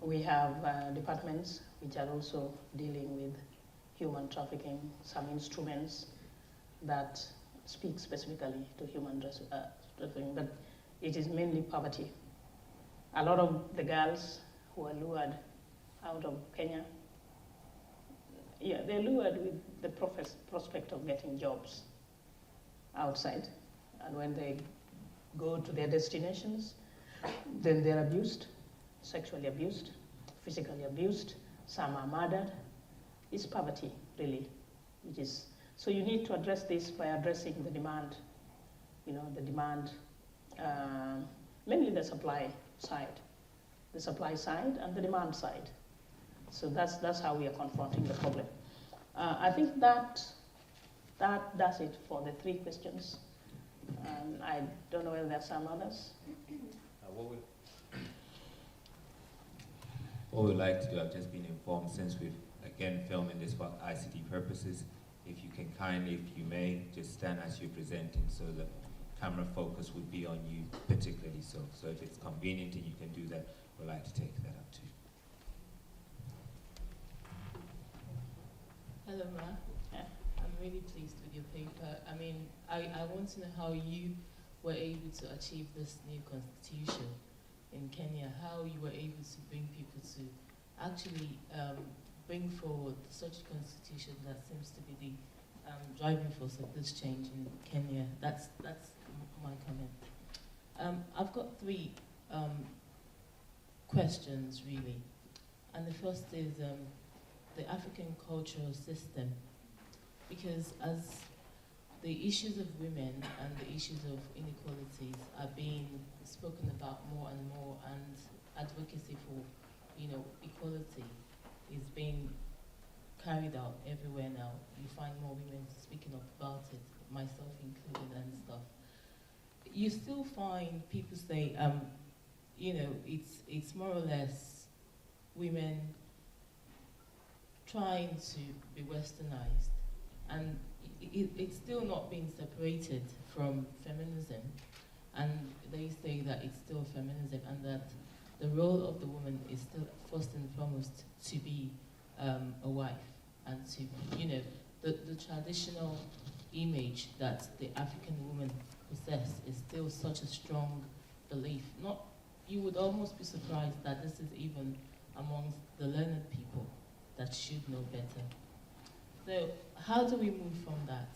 We have departments which are also dealing with human trafficking, some instruments that speak specifically to human trafficking, but it is mainly poverty. A lot of the girls who are lured out of Kenya, they're lured with the prospect of getting jobs outside. And when they go to their destinations, then they're abused, sexually abused, physically abused, some are murdered. It's poverty, really. So you need to address this by addressing the demand, mainly the supply side and the demand side. So that's how we are confronting the problem. I think that does it for the 3 questions. I don't know whether there are some others. What we'd like to do, I've just been informed, since we've again filming this for ICT purposes, if you can kindly, if you may, just stand as you're presenting so the camera focus would be on you particularly so. So if it's convenient and you can do that, would like to take that up too. Hello, Ma. Yeah. I'm really pleased with your paper. I mean, I want to know how you were able to achieve this new constitution in Kenya, how you were able to bring people to actually bring forward such a constitution that seems to be the driving force of this change in Kenya. That's my comment. I've got three questions, really. And the first is the African cultural system. Because as the issues of women and the issues of inequalities are being spoken about more and more, and advocacy for, equality is being carried out everywhere now. You find more women speaking up about it, myself included and stuff. You still find people say, it's more or less women trying to be westernized, and it's still not being separated from feminism, and they say that it's still feminism, and that the role of the woman is still first and foremost to be a wife, and to, the traditional image that the African woman possesses is still such a strong belief. You would almost be surprised that this is even amongst the learned people that should know better. So how do we move from that?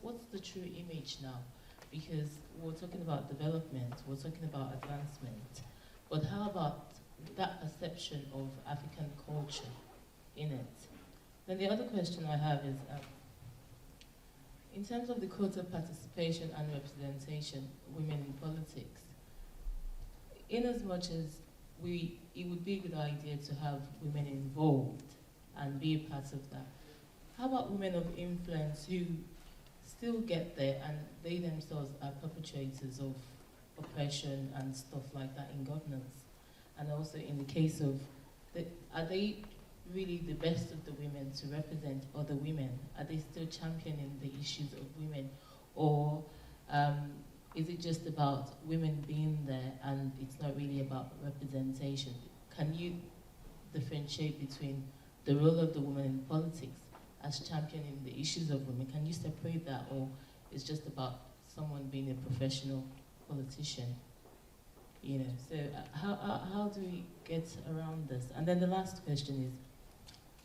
What's the true image now? Because we're talking about development, we're talking about advancement, but how about that perception of African culture in it? Then the other question I have is, in terms of the quota participation and representation, women in politics, in as much as it would be a good idea to have women involved and be a part of that, how about women of influence who still get there and they themselves are perpetrators of oppression and stuff like that in governance? And also in the case of, are they really the best of the women to represent other women? Are they still championing the issues of women? Or is it just about women being there and it's not really about representation? Can you differentiate between the role of the woman in politics as championing the issues of women? Can you separate that, or it's just about someone being a professional politician? So how do we get around this? And then the last question is,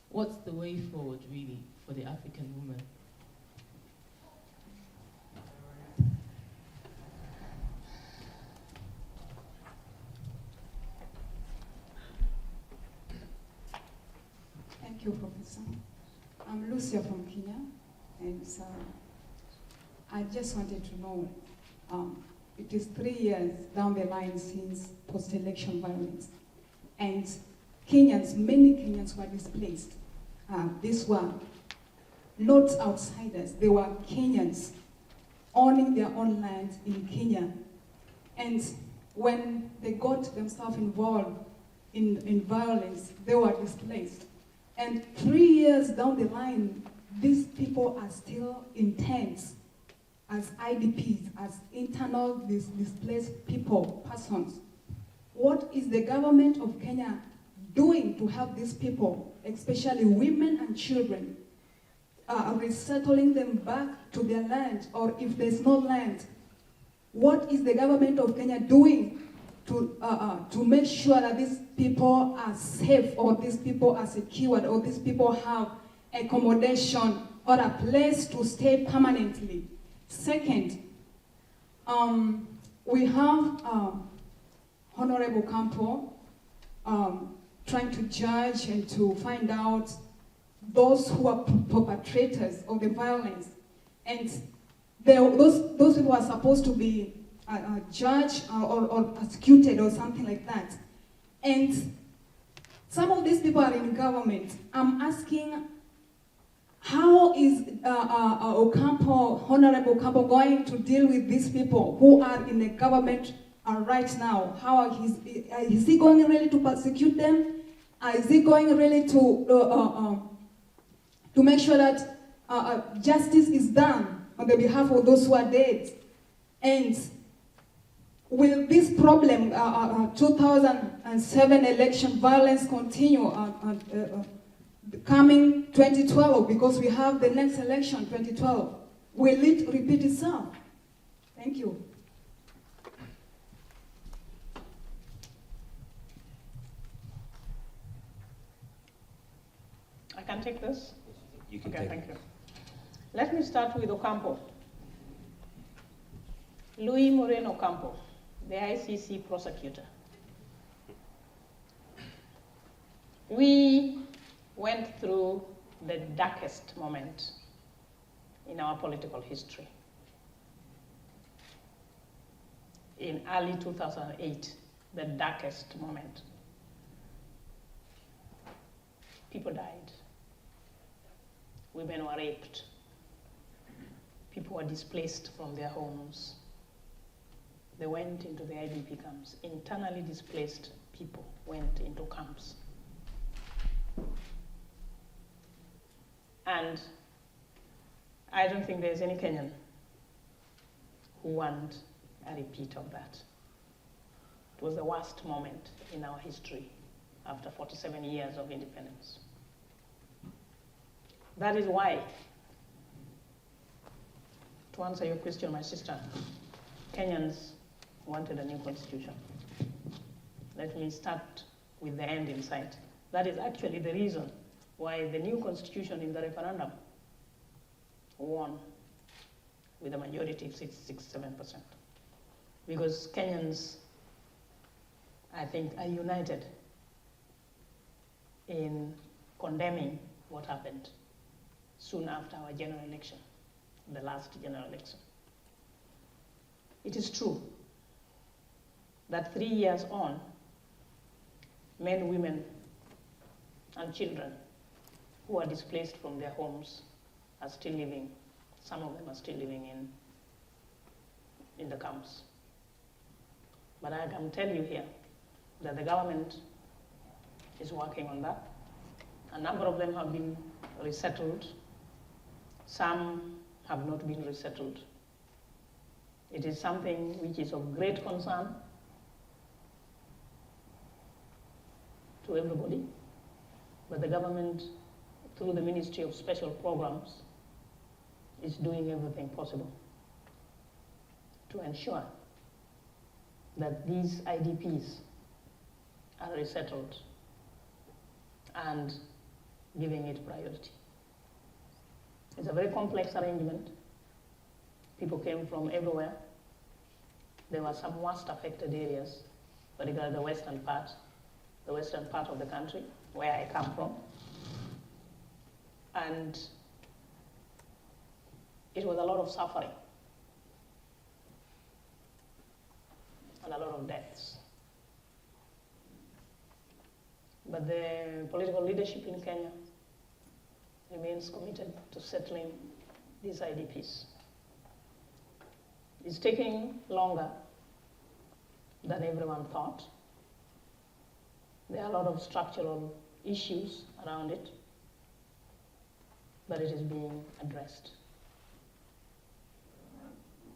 what's the way forward really for the African woman? Thank you, Professor. I'm Lucia from Kenya, and I just wanted to know, it is 3 years down the line since post-election violence, and many Kenyans were displaced. These were not outsiders, they were Kenyans owning their own land in Kenya. And when they got themselves involved in violence, they were displaced. And 3 years down the line, these people are still in tents as IDPs, as internal displaced persons. What is the government of Kenya doing to help these people, especially women and children, resettling them back to their land, or if there's no land, what is the government of Kenya doing to make sure that these people are safe, or these people are secured, or these people have accommodation or a place to stay permanently? Second, we have Honorable Campo trying to judge and to find out those who are perpetrators of the violence. And those people are supposed to be judged or prosecuted or something like that. And some of these people are in government. I'm asking, how is Honorable Campo going to deal with these people who are in the government right now? Is he going really to persecute them? Is he going really to make sure that justice is done on the behalf of those who are dead? And will this problem, 2007 election violence continue coming 2012, because we have the next election, 2012? Will it repeat itself? Thank you. I can take this? You can Okay, take thank it. you. Let me start with Ocampo. Luis Moreno Ocampo, the ICC prosecutor. We went through the darkest moment in our political history. In early 2008, the darkest moment. People died. Women were raped. People were displaced from their homes. They went into the IDP camps. Internally displaced people went into camps. And I don't think there's any Kenyan who want a repeat of that. It was the worst moment in our history after 47 years of independence. That is why, to answer your question, my sister, Kenyans wanted a new constitution. Let me start with the end in sight. That is actually the reason why the new constitution in the referendum won with a majority of 67%. Because Kenyans, I think, are united in condemning what happened soon after our general election, the last general election. It is true that 3 years on, men, women, and children who are displaced from their homes are still living, some of them are still living in the camps. But I can tell you here that the government is working on that. A number of them have been resettled. Some have not been resettled. It is something which is of great concern to everybody, but the government, through the Ministry of Special Programs, is doing everything possible to ensure that these IDPs are resettled and giving it priority. It's a very complex arrangement. People came from everywhere. There were some worst affected areas, particularly the western part of the country, where I come from. And it was a lot of suffering and a lot of deaths. But the political leadership in Kenya remains committed to settling these IDPs. It's taking longer than everyone thought. There are a lot of structural issues around it, but it is being addressed.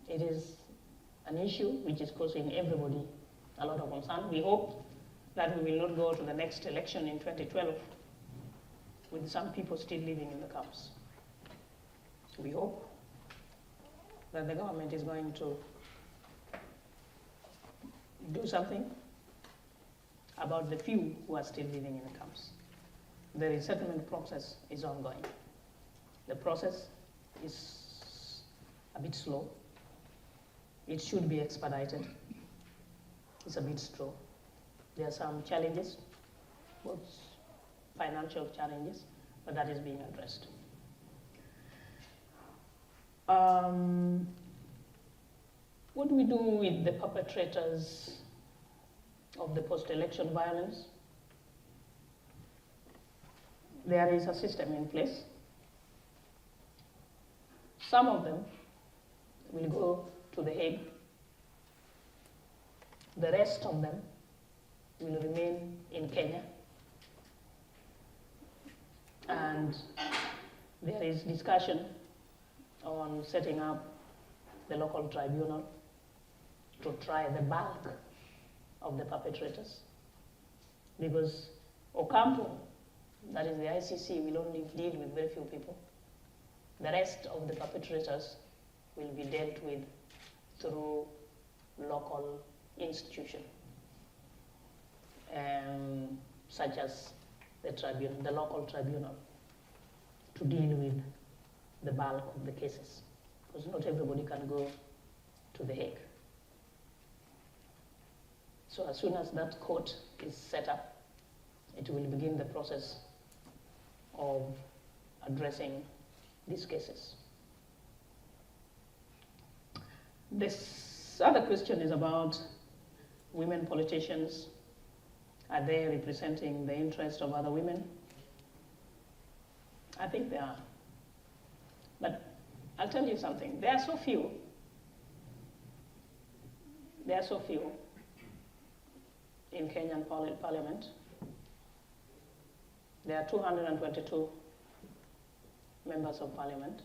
It is an issue which is causing everybody a lot of concern. We hope that we will not go to the next election in 2012 with some people still living in the camps. We hope that the government is going to do something about the few who are still living in the camps. The resettlement process is ongoing. The process is a bit slow. It should be expedited. It's a bit slow. There are some challenges, both financial challenges, but that is being addressed. What do we do with the perpetrators of the post-election violence? There is a system in place. Some of them will go to The Hague. The rest of them will remain in Kenya. And there is discussion on setting up the local tribunal to try the bulk of the perpetrators. Because Ocampo, that is the ICC, will only deal with very few people. The rest of the perpetrators will be dealt with through local institution, such as the local tribunal, to deal with the bulk of the cases, because not everybody can go to The Hague. So as soon as that court is set up, it will begin the process of addressing these cases. This other question is about women politicians. Are they representing the interest of other women? I think they are. But I'll tell you something. There are so few. There are so few in Kenyan parliament. There are 222 members of parliament,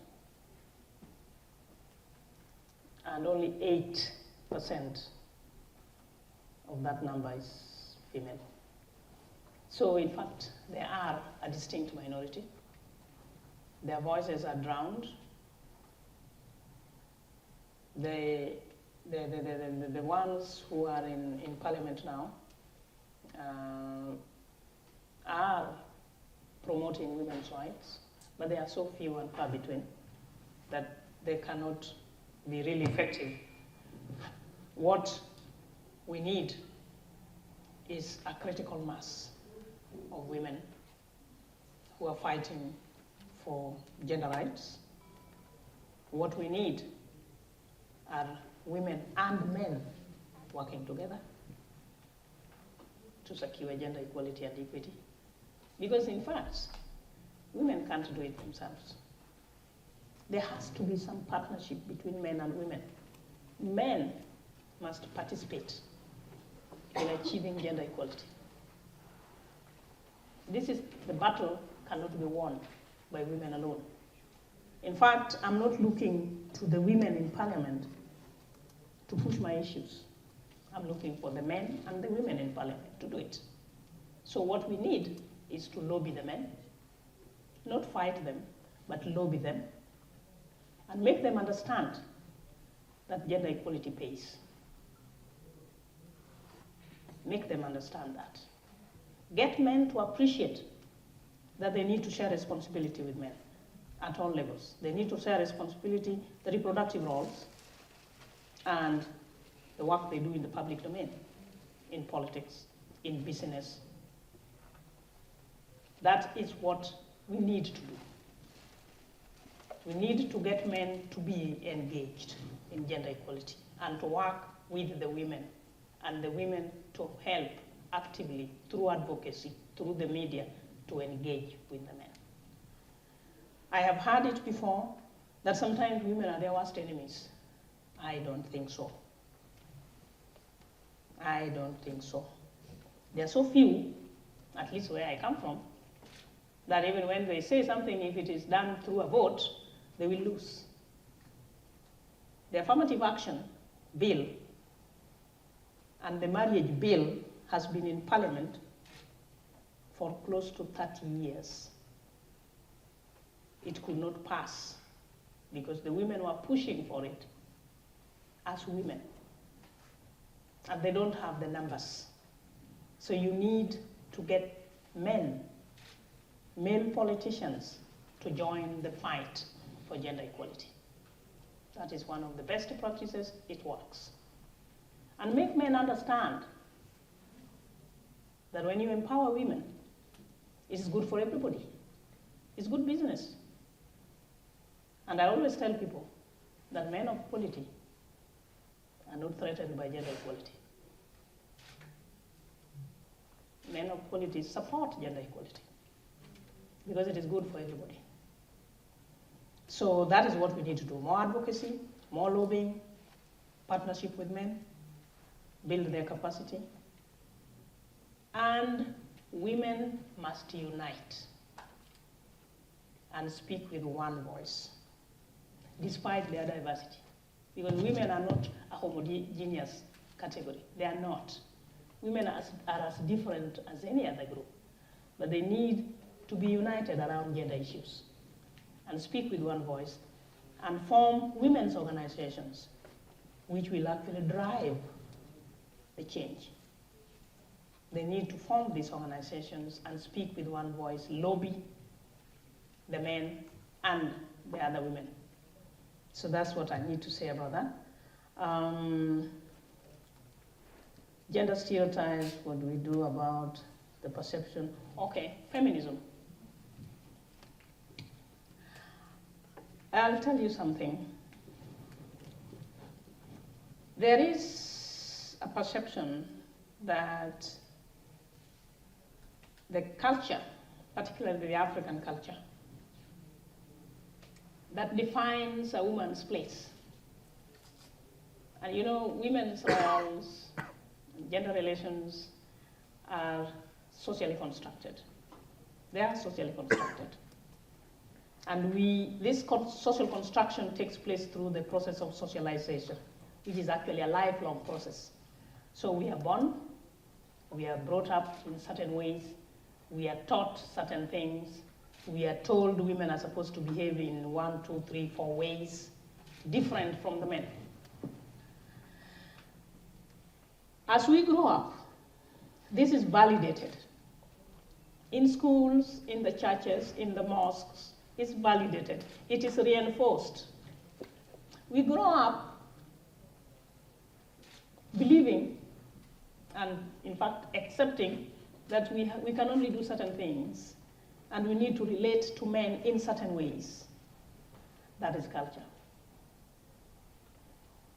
and only 8% of that number is female. So in fact, they are a distinct minority. Their voices are drowned. The ones who are in parliament now are promoting women's rights, but they are so few and far between that they cannot be really effective. What we need is a critical mass of women who are fighting for gender rights. What we need are women and men working together to secure gender equality and equity. Because in fact, women can't do it themselves. There has to be some partnership between men and women. Men must participate in achieving gender equality. The battle cannot be won by women alone. In fact, I'm not looking to the women in parliament to push my issues. I'm looking for the men and the women in parliament to do it. So what we need is to lobby the men, not fight them, but lobby them, and make them understand that gender equality pays. Make them understand that. Get men to appreciate that they need to share responsibility with men at all levels. They need to share responsibility, the reproductive roles, and the work they do in the public domain, in politics, in business. That is what we need to do. We need to get men to be engaged in gender equality and to work with the women, and the women to help actively through advocacy, through the media, to engage with the men. I have heard it before that sometimes women are their worst enemies. I don't think so. I don't think so. There are so few, at least where I come from, that even when they say something, if it is done through a vote, they will lose. The affirmative action bill and the marriage bill has been in parliament for close to 30 years. It could not pass because the women were pushing for it as women, and they don't have the numbers. So you need to get men, male politicians, to join the fight for gender equality. That is one of the best practices. It works. And make men understand that when you empower women, it's good for everybody. It's good business. And I always tell people that men of quality are not threatened by gender equality. Men of quality support gender equality because it is good for everybody. So that is what we need to do. More advocacy, more lobbying, partnership with men, build their capacity. And women must unite and speak with one voice, despite their diversity. because women are not a homogeneous category. They are not. Women are as different as any other group, but they need to be united around gender issues and speak with one voice and form women's organizations which will actually drive the change. They need to form these organizations and speak with one voice, lobby the men and the other women. So that's what I need to say about that. Gender stereotypes, what do we do about the perception? Okay, feminism. I'll tell you something. There is a perception that the culture, particularly the African culture, that defines a woman's place. And you know, women's roles, gender relations are socially constructed. They are socially constructed. And this social construction takes place through the process of socialization, which is actually a lifelong process. So we are born, we are brought up in certain ways, we are taught certain things, we are told women are supposed to behave in 1, 2, 3, 4 ways, different from the men. As we grow up, this is validated. In schools, in the churches, in the mosques, it's validated. It is reinforced. We grow up believing and, in fact, accepting that we can only do certain things and we need to relate to men in certain ways. That is culture.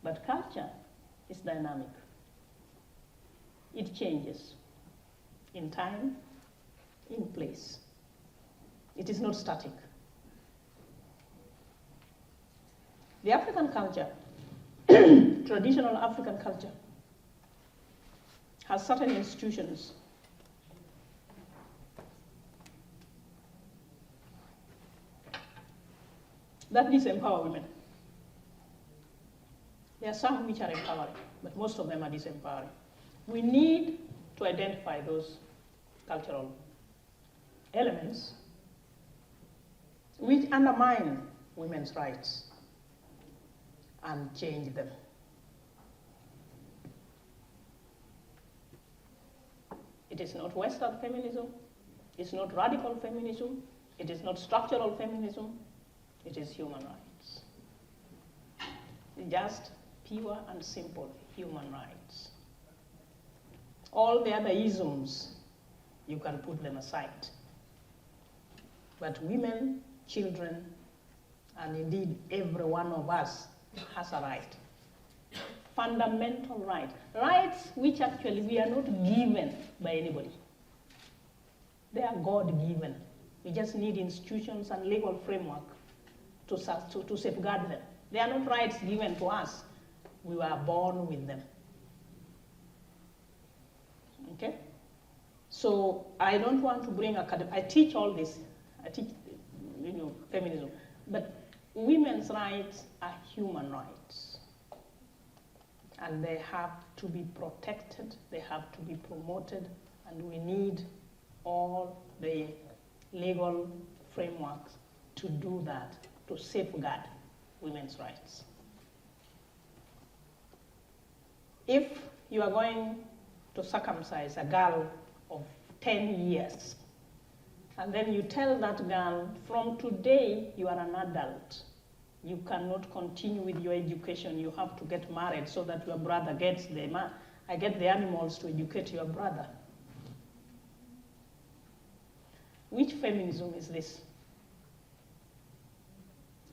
But culture is dynamic. It changes in time, in place. It is not static. The African culture, traditional African culture, has certain institutions that disempower women. There are some which are empowering, but most of them are disempowering. We need to identify those cultural elements which undermine women's rights and change them. It is not Western feminism, it's not radical feminism, it is not structural feminism, it is human rights. Just pure and simple human rights. All the other isms, you can put them aside. But women, children, and indeed every one of us has a right. Fundamental right. Rights which actually we are not given by anybody. They are God-given. We just need institutions and legal framework to safeguard them. They are not rights given to us. We were born with them. Okay? So I don't want to bring I teach all this. I teach, feminism. But women's rights are human rights. And they have to be protected, they have to be promoted, and we need all the legal frameworks to do that, to safeguard women's rights. If you are going to circumcise a girl of 10 years, and then you tell that girl, from today you are an adult, you cannot continue with your education, you have to get married so that your brother gets I get the animals to educate your brother. Which feminism is this?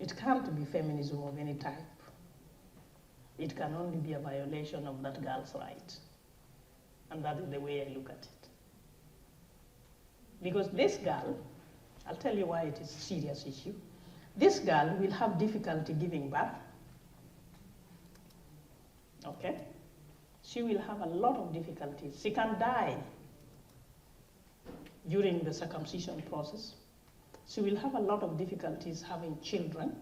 It can't be feminism of any type. It can only be a violation of that girl's right. And that is the way I look at it. Because this girl, I'll tell you why it is a serious issue. This girl will have difficulty giving birth. Okay? She will have a lot of difficulties. She can die during the circumcision process. She will have a lot of difficulties having children.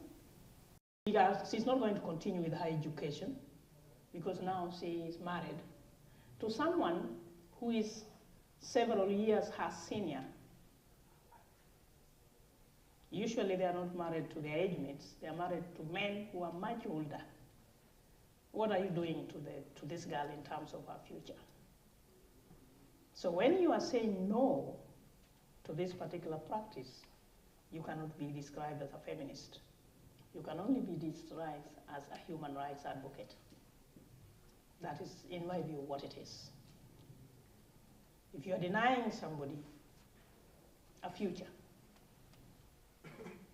She's not going to continue with her education because now she is married to someone who is several years her senior. Usually they are not married to their age mates, they are married to men who are much older. What are you doing to this girl in terms of her future? So when you are saying no to this particular practice, you cannot be described as a feminist. You can only be described as a human rights advocate. That is, in my view, what it is. If you are denying somebody a future,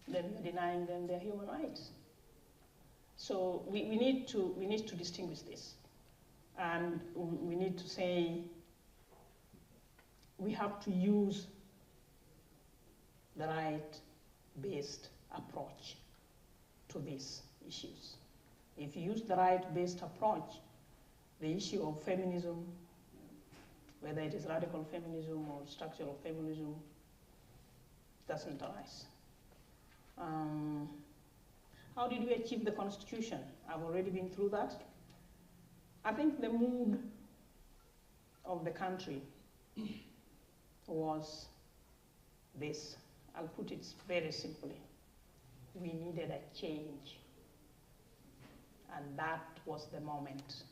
then you're denying them their human rights. So we need to distinguish this. And we need to say we have to use the right-based approach to these issues. If you use the right-based approach, the issue of feminism, whether it is radical feminism or structural feminism, doesn't arise. How did we achieve the Constitution? I've already been through that. I think the mood of the country was this. I'll put it very simply. We needed a change. And that was the moment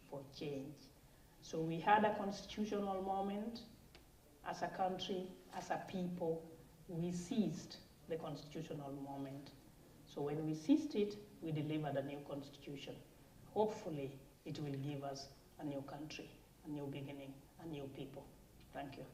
for change. So we had a constitutional moment as a country, as a people. We seized the constitutional moment. So when we seized it, we delivered a new constitution. Hopefully, it will give us a new country, a new beginning, a new people. Thank you.